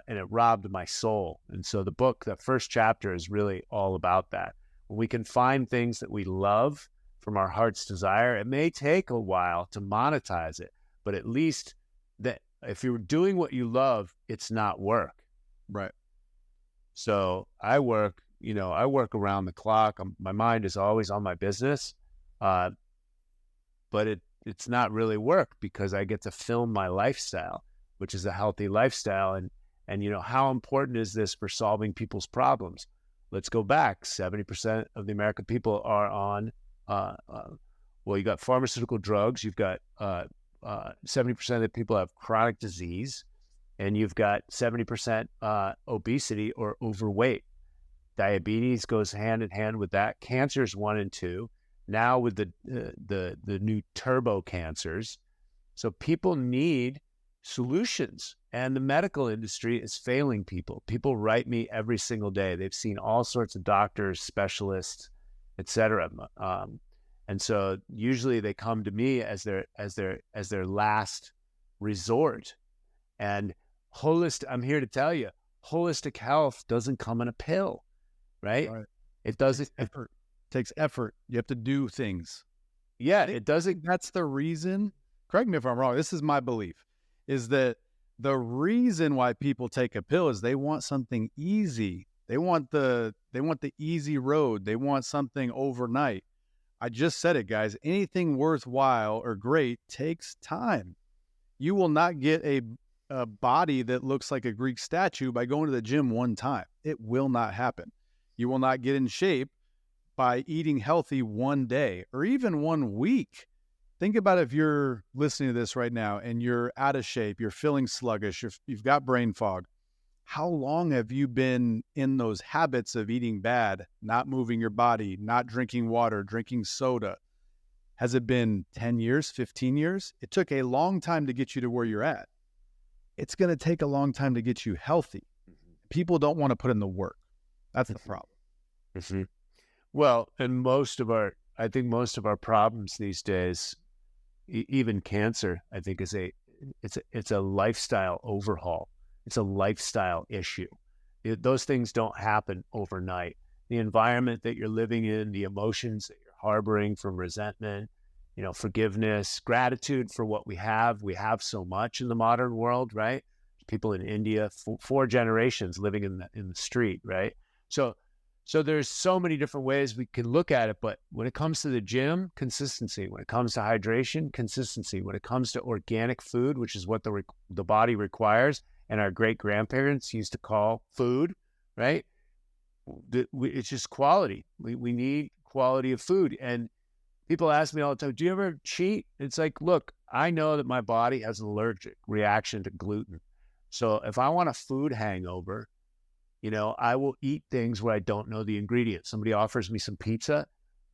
and it robbed my soul. And so the book, the first chapter is really all about that. When we can find things that we love from our heart's desire, it may take a while to monetize it, but at least that if you're doing what you love, it's not work. Right. So I work around the clock. My mind is always on my business, but it's not really work because I get to film my lifestyle, which is a healthy lifestyle. And how important is this for solving people's problems? Let's go back. 70% of the American people are on, you got pharmaceutical drugs. You've got 70% of the people have chronic disease, and you've got 70% obesity or overweight. Diabetes goes hand in hand with that. Cancers 1 and 2. Now with the new turbo cancers. So people need solutions, and the medical industry is failing people. People write me every single day. They've seen all sorts of doctors, specialists, etc. And so usually they come to me as their last resort. And I'm here to tell you, holistic health doesn't come in a pill, right? It doesn't. It takes effort. You have to do things. Yeah, it doesn't. That's the reason. Correct me if I'm wrong. This is my belief, is that the reason why people take a pill is they want something easy. They want the easy road. They want something overnight. I just said it, guys. Anything worthwhile or great takes time. You will not get a body that looks like a Greek statue by going to the gym one time. It will not happen. You will not get in shape by eating healthy one day or even 1 week. Think about if you're listening to this right now and you're out of shape, you're feeling sluggish, you've got brain fog. How long have you been in those habits of eating bad, not moving your body, not drinking water, drinking soda? Has it been 10 years, 15 years? It took a long time to get you to where you're at. It's going to take a long time to get you healthy. People don't want to put in the work. That's the problem. Mm-hmm. Well, and I think most of our problems these days, even cancer, I think it's a lifestyle overhaul. It's a lifestyle issue. Those things don't happen overnight. The environment that you're living in, the emotions that you're harboring from resentment, forgiveness, gratitude for what we have. We have so much in the modern world, right? People in India, four generations living in the street, right? So there's so many different ways we can look at it. But when it comes to the gym, consistency. When it comes to hydration, consistency. When it comes to organic food, which is what the body requires, and our great grandparents used to call food, right? It's just quality. We need quality of food. And people ask me all the time, do you ever cheat? It's like, look, I know that my body has an allergic reaction to gluten. So if I want a food hangover, I will eat things where I don't know the ingredients. Somebody offers me some pizza.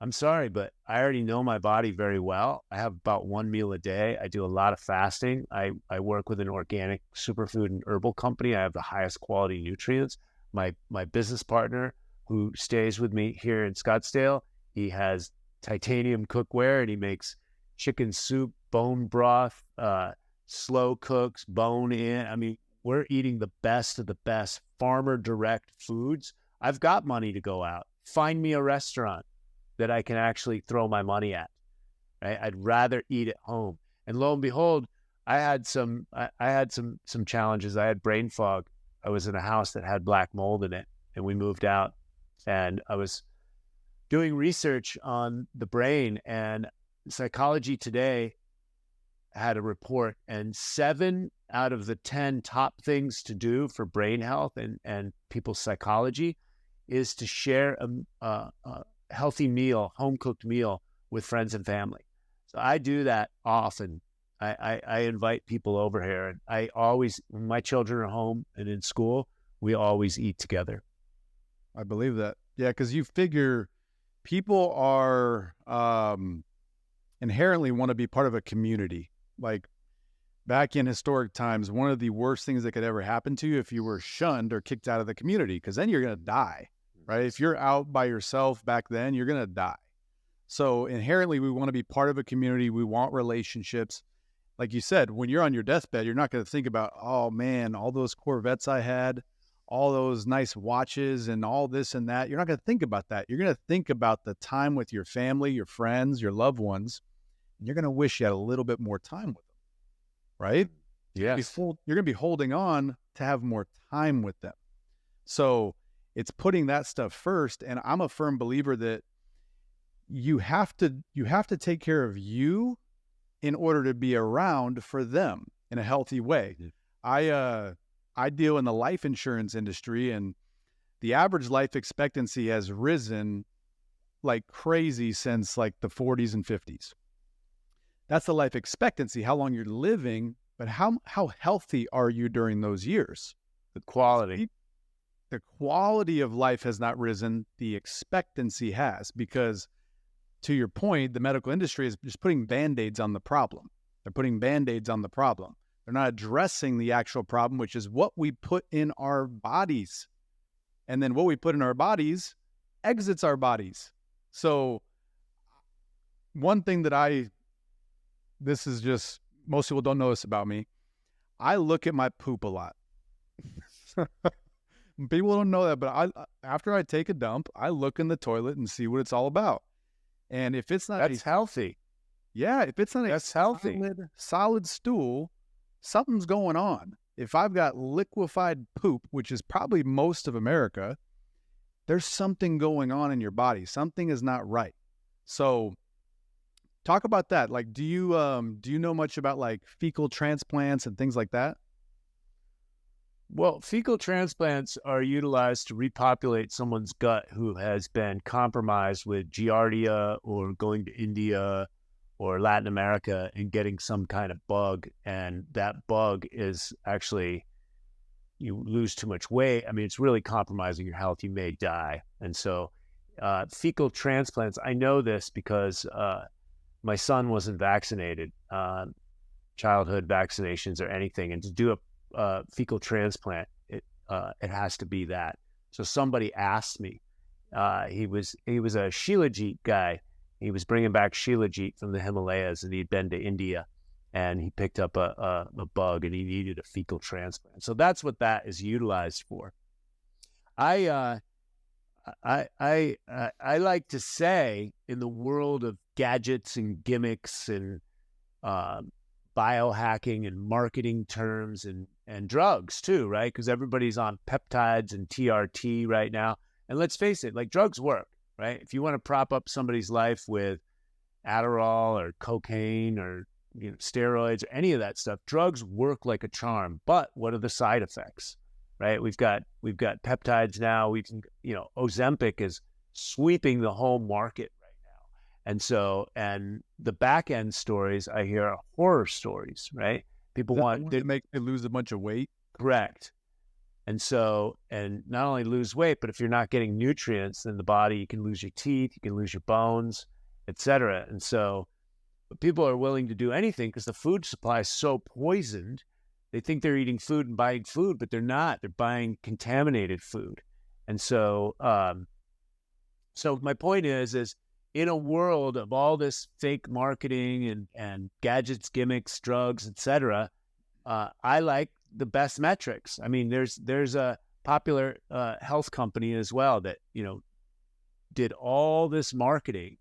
I'm sorry, but I already know my body very well. I have about one meal a day. I do a lot of fasting. I work with an organic superfood and herbal company. I have the highest quality nutrients. My business partner who stays with me here in Scottsdale, he has titanium cookware and he makes chicken soup, bone broth, slow cooks, bone in. I mean, we're eating the best of the best farmer direct foods. I've got money to go out. Find me a restaurant that I can actually throw my money at. Right? I'd rather eat at home. And lo and behold, I had some challenges. I had brain fog. I was in a house that had black mold in it, and we moved out. And I was doing research on the brain, and Psychology Today had a report, and 7 out of the 10 top things to do for brain health and people's psychology is to share a healthy meal, home-cooked meal with friends and family. So I do that often. I invite people over here, and I always, when my children are home and in school, we always eat together. I believe that. Yeah, because you figure people are inherently want to be part of a community. Like back in historic times, one of the worst things that could ever happen to you if you were shunned or kicked out of the community, because then you're going to die, right? If you're out by yourself back then, you're going to die. So inherently, we want to be part of a community. We want relationships. Like you said, when you're on your deathbed, you're not going to think about, oh man, all those Corvettes I had, all those nice watches and all this and that. You're not going to think about that. You're going to think about the time with your family, your friends, your loved ones. And you're going to wish you had a little bit more time with them, right? Yes. You're going to be holding on to have more time with them. So it's putting that stuff first. And I'm a firm believer that you have to take care of you in order to be around for them in a healthy way. Mm-hmm. I deal in the life insurance industry, and the average life expectancy has risen like crazy since like the 40s and 50s. That's the life expectancy, how long you're living, but how healthy are you during those years? The quality. The quality of life has not risen. The expectancy has, because to your point, the medical industry is just putting Band-Aids on the problem. They're putting Band-Aids on the problem. They're not addressing the actual problem, which is what we put in our bodies. And then what we put in our bodies exits our bodies. So one thing that this is just, most people don't know this about me. I look at my poop a lot. People don't know that, but after I take a dump, I look in the toilet and see what it's all about. And if it's not healthy. Yeah, if it's not that's healthy. Solid stool, something's going on. If I've got liquefied poop, which is probably most of America, there's something going on in your body. Something is not right. So talk about that. Like, do you know much about like fecal transplants and things like that? Well, fecal transplants are utilized to repopulate someone's gut who has been compromised with Giardia or going to India or Latin America and getting some kind of bug. And that bug is actually, you lose too much weight. I mean, it's really compromising your health. You may die. And so fecal transplants, I know this because my son wasn't vaccinated, childhood vaccinations or anything. And to do a fecal transplant, it has to be that. So somebody asked me, he was a Shilajit guy. He was bringing back Shilajit from the Himalayas, and he'd been to India, and he picked up a bug, and he needed a fecal transplant. So that's what that is utilized for. I like to say, in the world of gadgets and gimmicks and biohacking and marketing terms and drugs too, right? Because everybody's on peptides and TRT right now. And let's face it, like drugs work, right? If you want to prop up somebody's life with Adderall or cocaine or steroids or any of that stuff, drugs work like a charm. But what are the side effects, right? We've got peptides now. We can, Ozempic is sweeping the whole market right now. And so, and the back end stories I hear are horror stories, right? People want to make they lose a bunch of weight. Correct. And so, and not only lose weight, but if you're not getting nutrients in the body, you can lose your teeth, you can lose your bones, etc. And so, but people are willing to do anything because the food supply is so poisoned. They think they're eating food and buying food, but they're not. They're buying contaminated food. And so, so my point is in a world of all this fake marketing and gadgets, gimmicks, drugs, etc., I like the best metrics. I mean, there's a popular health company as well that did all this marketing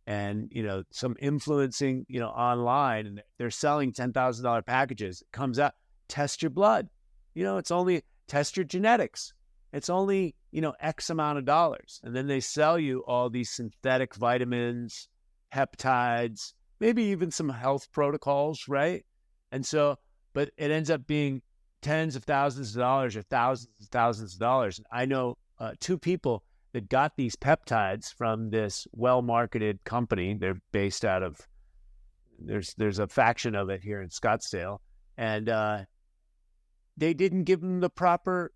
and some influencing online, and they're selling $10,000 packages. It comes out, test your blood. It's only test your genetics. It's only X amount of dollars, and then they sell you all these synthetic vitamins, peptides, maybe even some health protocols, right? And so, but it ends up being tens of thousands of dollars or thousands of dollars. And I know two people that got these peptides from this well-marketed company. They're based out of, there's a faction of it here in Scottsdale, and they didn't give them the proper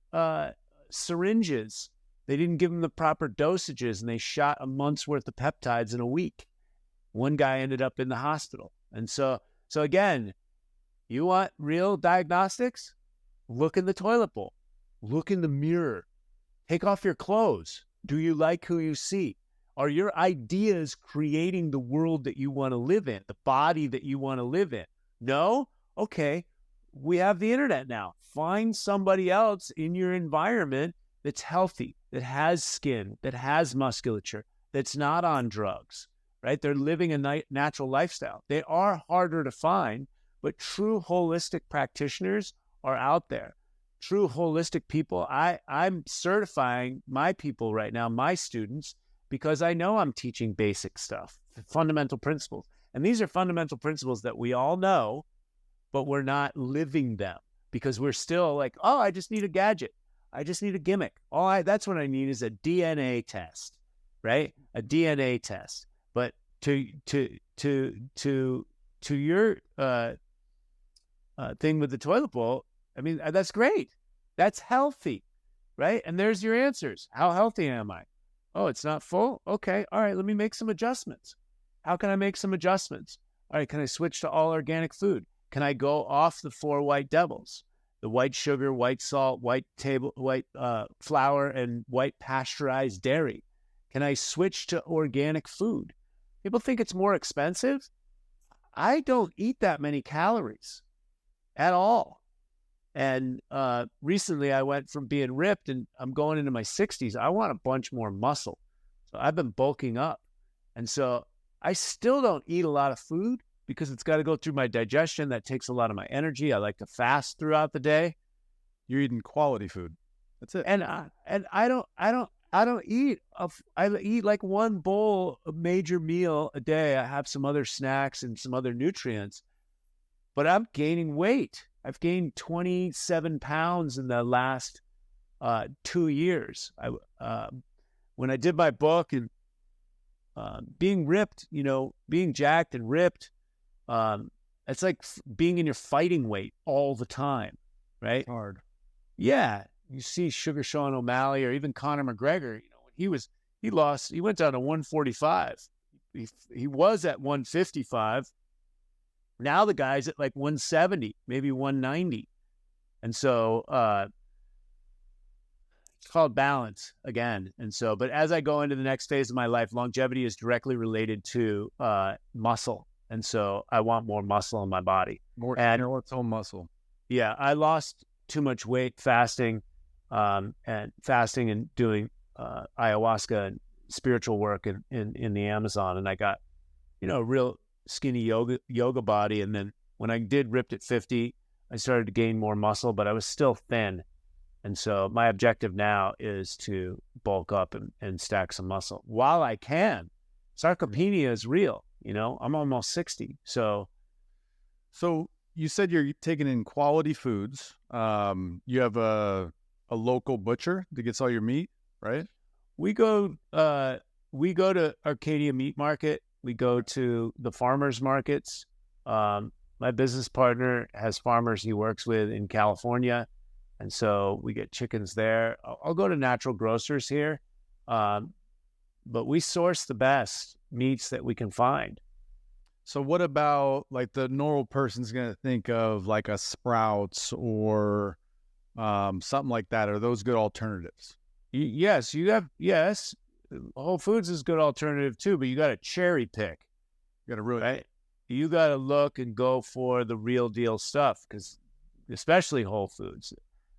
syringes. They didn't give them the proper dosages, and they shot a month's worth of peptides in a week. One guy ended up in the hospital. And so again, you want real diagnostics? Look in the toilet bowl. Look in the mirror. Take off your clothes. Do you like who you see? Are your ideas creating the world that you want to live in, the body that you want to live in? No? Okay. We have the internet now. Find somebody else in your environment that's healthy, that has skin, that has musculature, that's not on drugs, right? They're living a natural lifestyle. They are harder to find, but true holistic practitioners are out there. True holistic people. I'm certifying my people right now, my students, because I know I'm teaching basic stuff, fundamental principles. And these are fundamental principles that we all know, but we're not living them because we're still like, oh, I just need a gadget. I just need a gimmick. That's what I need is a DNA test, right? A DNA test. But to your thing with the toilet bowl, I mean, that's great. That's healthy, right? And there's your answers. How healthy am I? Oh, it's not full? Okay. All right. Let me make some adjustments. How can I make some adjustments? All right. Can I switch to all organic food? Can I go off the 4 white devils? The white sugar, white salt, white flour, and white pasteurized dairy. Can I switch to organic food? People think it's more expensive. I don't eat that many calories at all. And recently I went from being ripped and I'm going into my 60s. I want a bunch more muscle. So I've been bulking up. And so I still don't eat a lot of food because it's got to go through my digestion. That takes a lot of my energy. I like to fast throughout the day. You're eating quality food. That's it. And I don't eat. I eat like one bowl, a major meal a day. I have some other snacks and some other nutrients, but I'm gaining weight. I've gained 27 pounds in the last 2 years. When I did my book and being ripped, being jacked and ripped, it's like being in your fighting weight all the time, right? It's hard. Yeah. You see Sugar Sean O'Malley or even Conor McGregor, when he went down to 145. He was at 155. Now the guy's at like 170, maybe 190. And so it's called balance again. And so, but as I go into the next phase of my life, longevity is directly related to muscle. And so I want more muscle in my body. More skeletal muscle. Yeah, I lost too much weight fasting and doing ayahuasca and spiritual work in the Amazon. And I got real skinny yoga body. And then when I did Ripped at 50, I started to gain more muscle, but I was still thin. And so my objective now is to bulk up and stack some muscle while I can. Sarcopenia is real. I'm almost 60. So you said you're taking in quality foods. You have a local butcher that gets all your meat, right? We go to Arcadia Meat Market. We go to the farmers markets. My business partner has farmers he works with in California. And so we get chickens there. I'll go to natural grocers here. But we source the best meats that we can find. So what about like the normal person's going to think of like a Sprouts or something like that? Are those good alternatives? Yes, Whole Foods is a good alternative too, but you got to cherry pick. You got to really, right? You got to look and go for the real deal stuff, because especially Whole Foods,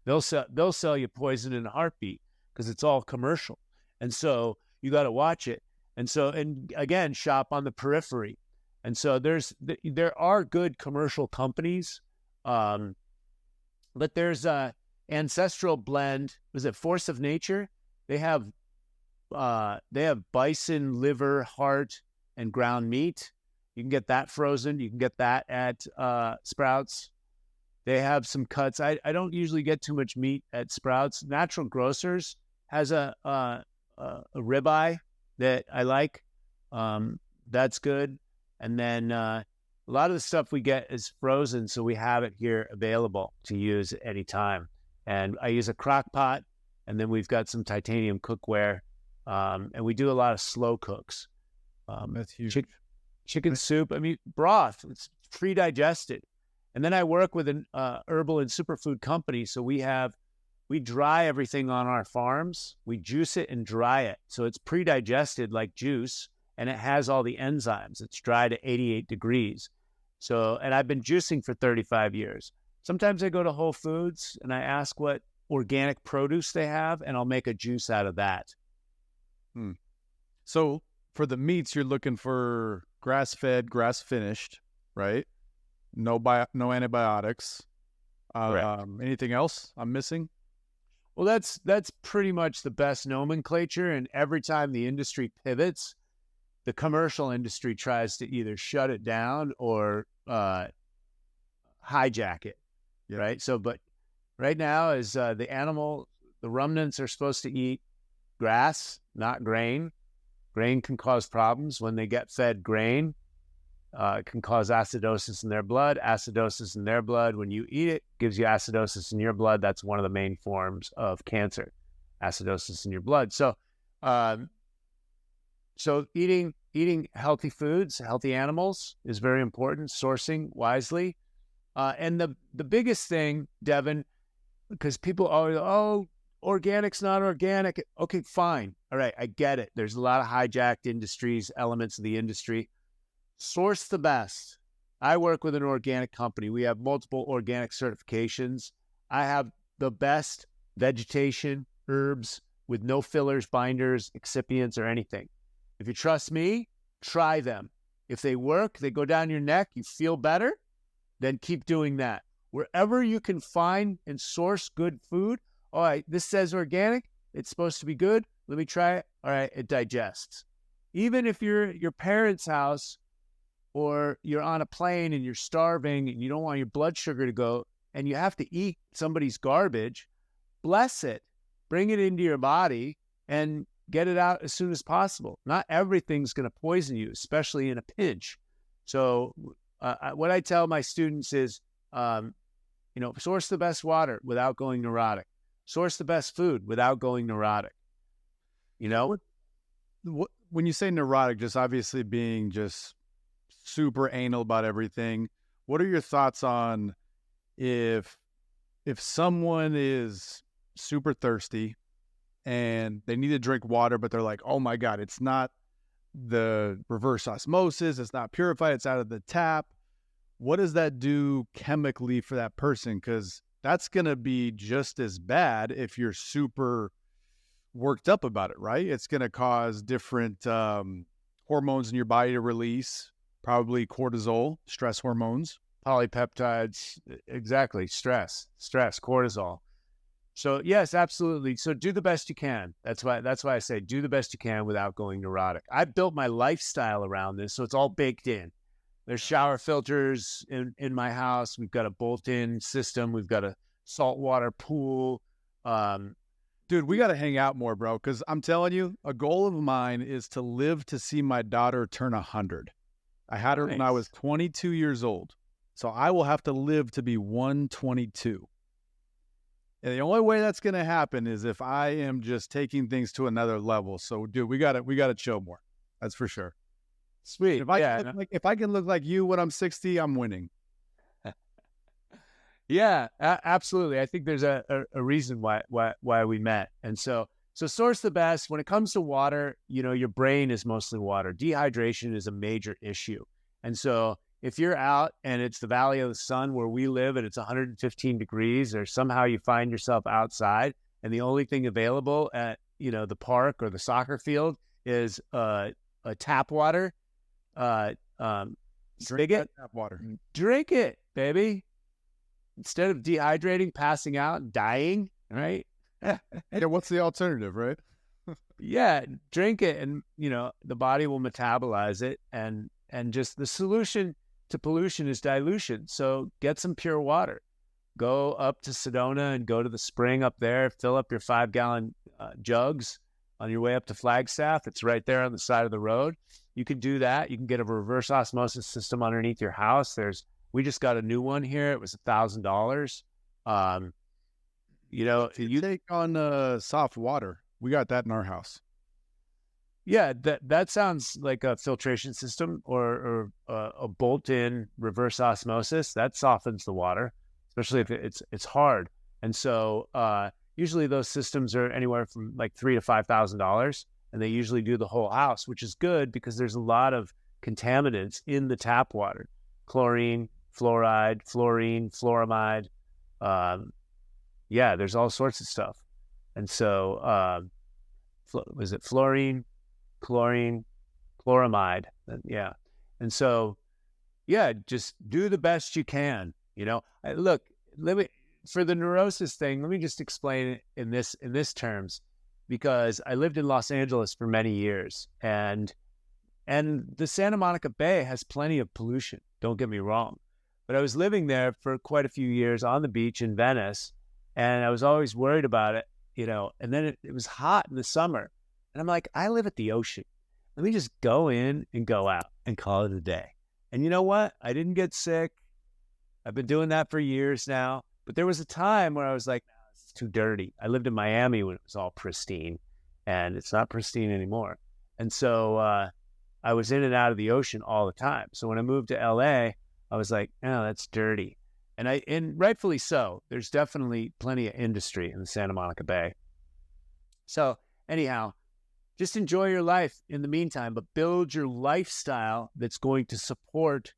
they'll sell you poison in a heartbeat because it's all commercial. And so you got to watch it. And again, shop on the periphery. And so there are good commercial companies, but there's a Ancestral Blend. Was it Force of Nature? They have bison liver, heart, and ground meat. You can get that frozen. You can get that at Sprouts. They have some cuts. I don't usually get too much meat at Sprouts. Natural Grocers has a ribeye that I like. That's good. And then a lot of the stuff we get is frozen, so we have it here available to use at any time. And I use a crock pot, and then we've got some titanium cookware, and we do a lot of slow cooks. That's huge. Chicken soup, broth, it's pre-digested. And then I work with an herbal and superfood company, so we dry everything on our farms. We juice it and dry it, so it's pre-digested like juice, and it has all the enzymes. It's dried at 88 degrees. And I've been juicing for 35 years. Sometimes I go to Whole Foods and I ask what organic produce they have, and I'll make a juice out of that. So for the meats, you're looking for grass-fed, grass-finished, right? No antibiotics. Anything else I'm missing? Well, that's pretty much the best nomenclature. And every time the industry pivots, the commercial industry tries to either shut it down or hijack it, right? So, but right now is the ruminants are supposed to eat grass, not grain. Grain can cause problems when they get fed grain. It can cause acidosis in their blood. Acidosis in their blood, when you eat it, gives you acidosis in your blood. That's one of the main forms of cancer, acidosis in your blood. So, eating healthy foods, healthy animals is very important. Sourcing wisely, and the biggest thing, Devin, because people always, organic's not organic. Okay, fine, all right, I get it. There's a lot of hijacked industries, elements of the industry. Source the best. I work with an organic company. We have multiple organic certifications. I have the best vegetation, herbs with no fillers, binders, excipients, or anything. If you trust me, try them. If they work, they go down your neck, you feel better, then keep doing that. Wherever you can find and source good food, all right, this says organic, it's supposed to be good, let me try it. All right, it digests. Even if you're at your parents' house or you're on a plane and you're starving and you don't want your blood sugar to go and you have to eat somebody's garbage, bless it, bring it into your body and get it out as soon as possible. Not everything's going to poison you, especially in a pinch. So what I tell my students is, source the best water without going neurotic. Source the best food without going neurotic. When you say neurotic, just obviously being just super anal about everything, what are your thoughts on if someone is super thirsty and they need to drink water, but they're like, oh my God, it's not the reverse osmosis, it's not purified, it's out of the tap. What does that do chemically for that person? Because that's going to be just as bad if you're super worked up about it, right? It's going to cause different hormones in your body to release, probably cortisol, stress hormones. Polypeptides, exactly. Stress, cortisol. So yes, absolutely. So do the best you can. That's why I say do the best you can without going neurotic. I built my lifestyle around this, so it's all baked in. There's shower filters in my house. We've got a bolt-in system. We've got a saltwater pool. Dude, we got to hang out more, bro, because I'm telling you, a goal of mine is to live to see my daughter turn 100. I had her when I was 22 years old. So I will have to live to be 122. And the only way that's going to happen is if I am just taking things to another level. So, dude, we got to chill more. That's for sure. Sweet. If I can look like you when I'm 60, I'm winning. Yeah, absolutely. I think there's a reason why we met. And so source the best. When it comes to water, your brain is mostly water. Dehydration is a major issue. And so if you're out and it's the Valley of the Sun where we live and it's 115 degrees, or somehow you find yourself outside and the only thing available at, the park or the soccer field is a tap water, spigot, tap water. Drink it, baby. Instead of dehydrating, passing out, dying, right? Hey, what's the alternative, right? Yeah, drink it, and the body will metabolize it, and just the solution to pollution is dilution. So get some pure water. Go up to Sedona and go to the spring up there. Fill up your 5-gallon jugs on your way up to Flagstaff. It's right there on the side of the road. You can do that. You can get a reverse osmosis system underneath your house. We just got a new one here. It was $1,000. You take on soft water. We got that in our house. Yeah, that sounds like a filtration system or a bolt-in reverse osmosis. That softens the water, especially if it's hard. And so usually those systems are anywhere from like $3,000 to $5,000, and they usually do the whole house, which is good because there's a lot of contaminants in the tap water: chlorine, fluoride, fluorine, fluoramide. There's all sorts of stuff. And so was it fluorine, chlorine, chloramide? Yeah. And so, just do the best you can. Look, for the neurosis thing, let me just explain it in this terms, because I lived in Los Angeles for many years, and the Santa Monica Bay has plenty of pollution. Don't get me wrong, but I was living there for quite a few years on the beach in Venice, and I was always worried about it, and then it was hot in the summer. And I'm like, I live at the ocean. Let me just go in and go out and call it a day. And you know what? I didn't get sick. I've been doing that for years now. But there was a time where I was like, no, this is too dirty. I lived in Miami when it was all pristine, and it's not pristine anymore. And so I was in and out of the ocean all the time. So when I moved to LA, I was like, oh, that's dirty. And rightfully so. There's definitely plenty of industry in the Santa Monica Bay. So anyhow, just enjoy your life in the meantime, but build your lifestyle that's going to support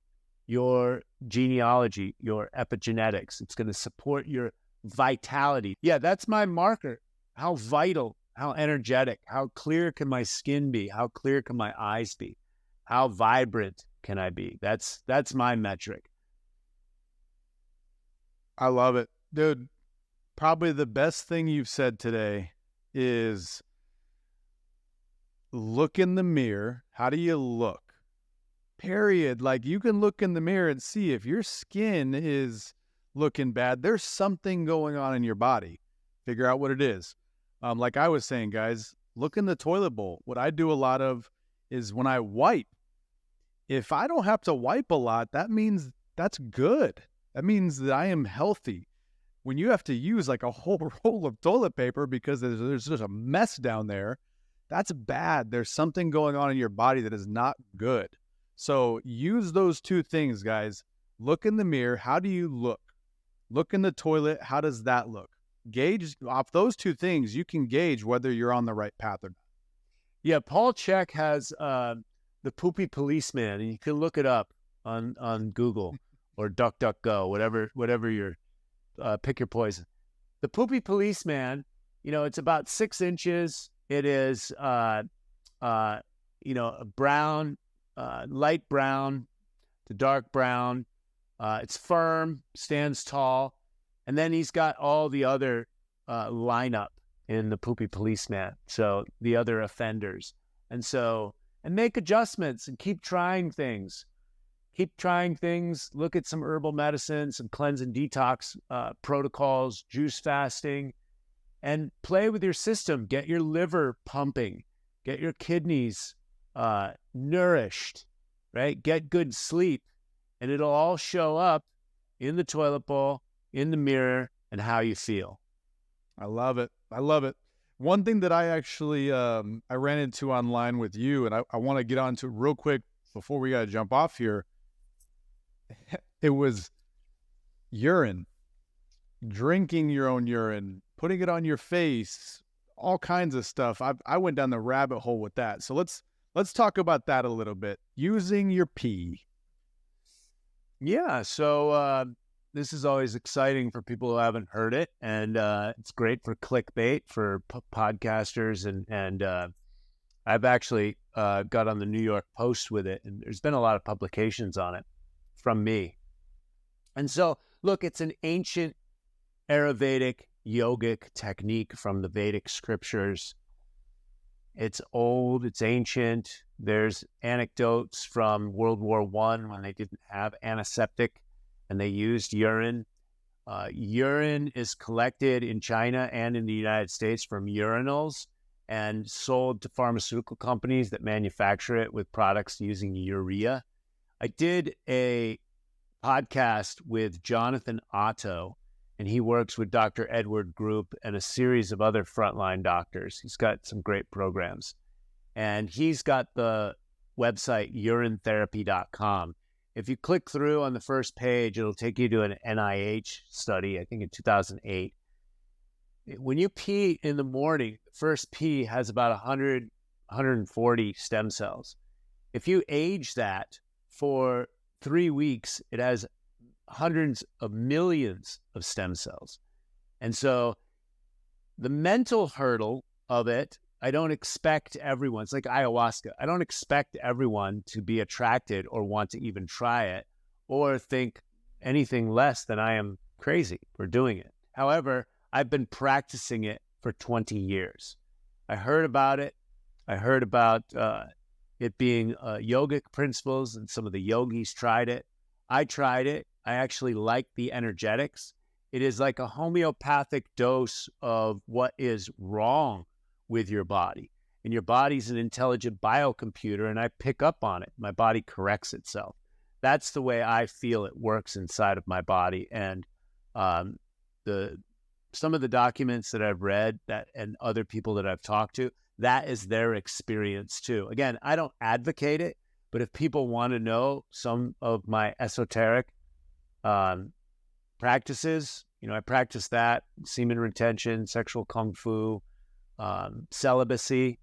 your genealogy, your epigenetics. It's going to support your vitality. Yeah, that's my marker. How vital, how energetic, how clear can my skin be? How clear can my eyes be? How vibrant can I be? That's my metric. I love it. Dude, probably the best thing you've said today is look in the mirror. How do you look? Period. Like, you can look in the mirror and see if your skin is looking bad. There's something going on in your body. Figure out what it is. Like I was saying, guys, look in the toilet bowl. What I do a lot of is when I wipe, if I don't have to wipe a lot, that means that's good. That means that I am healthy. When you have to use like a whole roll of toilet paper because there's just a mess down there, that's bad. There's something going on in your body that is not good. So use those two things, guys. Look in the mirror. How do you look? Look in the toilet. How does that look? Gauge off those two things. You can gauge whether you're on the right path or not. Yeah, Paul Chek has the Poopy Policeman, and you can look it up on Google or DuckDuckGo, whatever your pick your poison. The Poopy Policeman, it's about 6 inches. It is a brown, light brown to dark brown. It's firm, stands tall. And then he's got all the other lineup in the poopy policeman. So the other offenders. And make adjustments and keep trying things. Look at some herbal medicine, some cleanse and detox protocols, juice fasting, and play with your system. Get your liver pumping, get your kidneys nourished, right? Get good sleep, and it'll all show up in the toilet bowl, in the mirror, and how you feel. I love it. One thing that I actually I ran into online with you, and I want to get onto it real quick before we got to jump off here. It was urine, drinking your own urine, putting it on your face, all kinds of stuff. I went down the rabbit hole with that. So let's talk about that a little bit. Using your pee. Yeah. So this is always exciting for people who haven't heard it, and it's great for clickbait for podcasters, and I've actually got on the New York Post with it, and there's been a lot of publications on it from me. And so, look, it's an ancient Ayurvedic yogic technique from the Vedic scriptures. It's old, it's ancient. There's anecdotes from World War I when they didn't have antiseptic and they used urine. Urine is collected in China and in the United States from urinals and sold to pharmaceutical companies that manufacture it with products using urea. I did a podcast with Jonathan Otto, and he works with Dr. Edward Group and a series of other frontline doctors. He's got some great programs. And he's got the website urinetherapy.com. If you click through on the first page, it'll take you to an NIH study, I think in 2008. When you pee in the morning, the first pee has about 100, 140 stem cells. If you age that for 3 weeks, it has hundreds of millions of stem cells. And so the mental hurdle of it, I don't expect everyone, it's like ayahuasca. I don't expect everyone to be attracted or want to even try it or think anything less than I am crazy for doing it. However, I've been practicing it for 20 years. I heard about it. I heard about it being yogic principles, and some of the yogis tried it. I tried it. I actually like the energetics. It is like a homeopathic dose of what is wrong with your body. And your body's an intelligent biocomputer, and I pick up on it. My body corrects itself. That's the way I feel it works inside of my body. And some of the documents that I've read and other people that I've talked to, that is their experience too. Again, I don't advocate it, but if people want to know some of my esoteric practices, I practice that, semen retention, sexual kung fu, celibacy.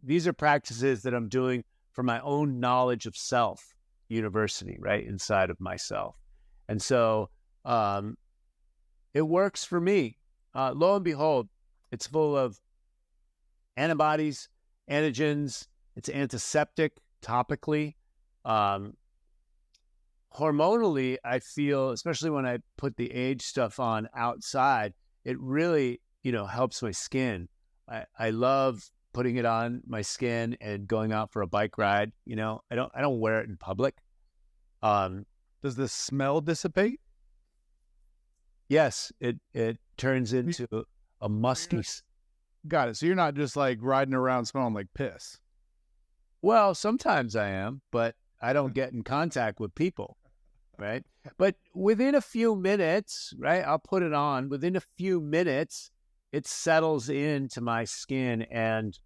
These are practices that I'm doing for my own knowledge of self university, right, inside of myself. And so it works for me. Lo and behold, it's full of antibodies, antigens. It's antiseptic topically. Hormonally, I feel, especially when I put the age stuff on outside, it really, helps my skin. I love putting it on my skin and going out for a bike ride. I don't wear it in public. Does the smell dissipate? Yes, it turns into a musky. Got it. So you're not just like riding around smelling like piss. Well, sometimes I am, but I don't get in contact with people, right? But within a few minutes, right, I'll put it on. Within a few minutes, it settles into my skin and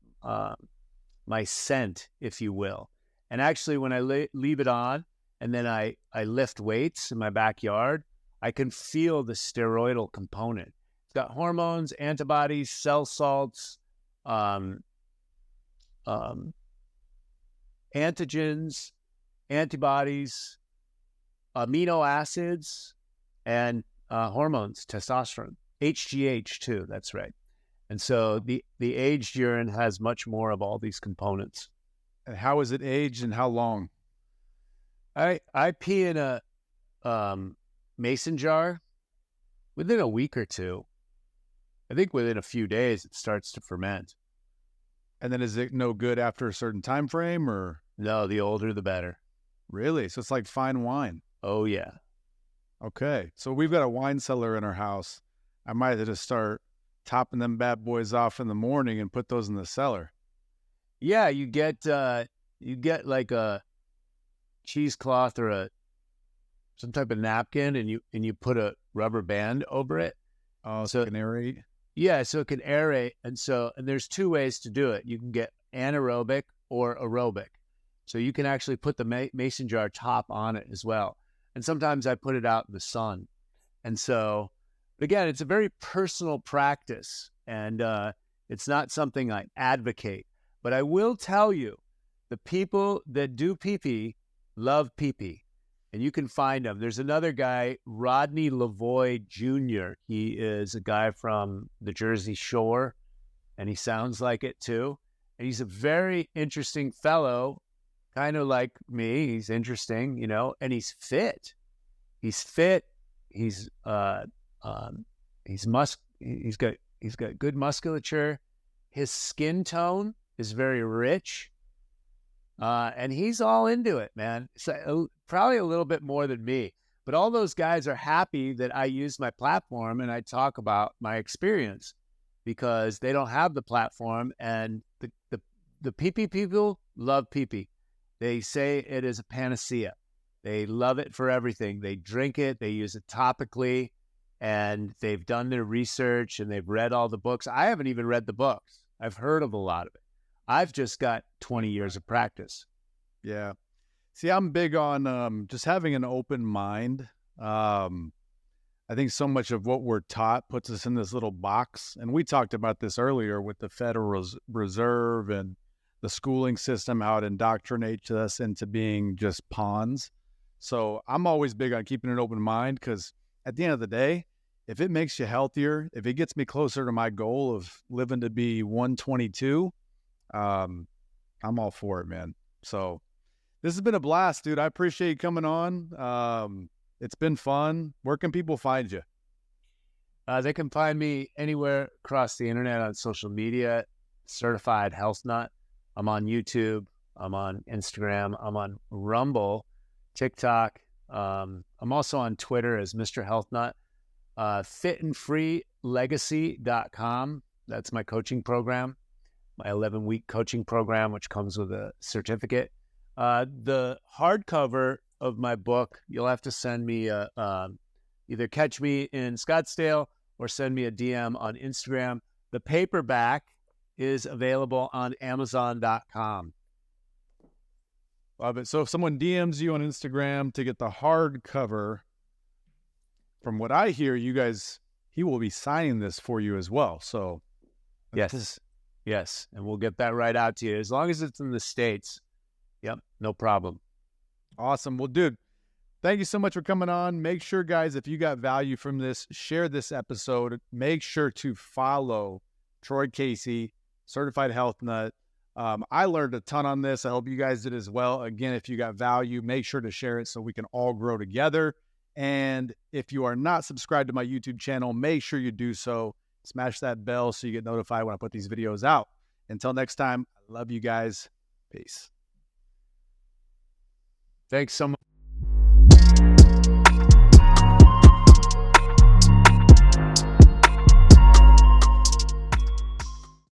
my scent, if you will. And actually, when I leave it on and then I lift weights in my backyard, I can feel the steroidal component. It's got hormones, antibodies, cell salts, antigens, antibodies, amino acids, and hormones, testosterone, HGH too, that's right. And so the aged urine has much more of all these components. And how is it aged and how long? I pee in a mason jar within a week or two. I think within a few days it starts to ferment. And then is it no good after a certain time frame, or? No, the older the better. Really? So it's like fine wine. Oh yeah. Okay. So we've got a wine cellar in our house. I might have to just start topping them bad boys off in the morning and put those in the cellar. Yeah, you get like a cheesecloth or some type of napkin, and you put a rubber band over it. Oh, so it can aerate? Yeah, so it can aerate. And there's two ways to do it. You can get anaerobic or aerobic. So you can actually put the mason jar top on it as well. And sometimes I put it out in the sun. And so, again, it's a very personal practice, and it's not something I advocate. But I will tell you, the people that do pee-pee love pee-pee, and you can find them. There's another guy, Rodney Lavoie Jr. He is a guy from the Jersey Shore, and he sounds like it too. And he's a very interesting fellow, kind of like me. He's interesting, and he's fit. He's fit. He's got good musculature. His skin tone is very rich. And he's all into it, man. So, probably a little bit more than me. But all those guys are happy that I use my platform and I talk about my experience, because they don't have the platform. And the pee-pee people love pee-pee. They say it is a panacea. They love it for everything. They drink it. They use it topically. And they've done their research and they've read all the books. I haven't even read the books. I've heard of a lot of it. I've just got 20 years of practice. Yeah. See, I'm big on just having an open mind. I think so much of what we're taught puts us in this little box. And we talked about this earlier with the Federal Reserve and the schooling system, how it indoctrinates us into being just pawns. So I'm always big on keeping an open mind, because at the end of the day, if it makes you healthier, if it gets me closer to my goal of living to be 122, I'm all for it, man. So this has been a blast, dude. I appreciate you coming on. It's been fun. Where can people find you? They can find me anywhere across the internet on social media, Certified Health Nut. I'm on YouTube. I'm on Instagram. I'm on Rumble, TikTok. I'm also on Twitter as Mr. Health Nut. Fitandfreelegacy.com. That's my coaching program, my 11-week coaching program, which comes with a certificate. The hardcover of my book, you'll have to send me either catch me in Scottsdale or send me a DM on Instagram. The paperback is available on Amazon.com. Love it. So if someone DMs you on Instagram to get the hardcover, from what I hear, he will be signing this for you as well. So yes, and we'll get that right out to you as long as it's in the States. Yep, no problem. Awesome. Well, dude, thank you so much for coming on. Make sure, guys, if you got value from this, share this episode. Make sure to follow Troy Casey, Certified Health Nut. I learned a ton on this. I hope you guys did as well. Again, if you got value, make sure to share it so we can all grow together. And if you are not subscribed to my YouTube channel, make sure you do so. Smash that bell so you get notified when I put these videos out. Until next time, I love you guys. Peace. Thanks so much.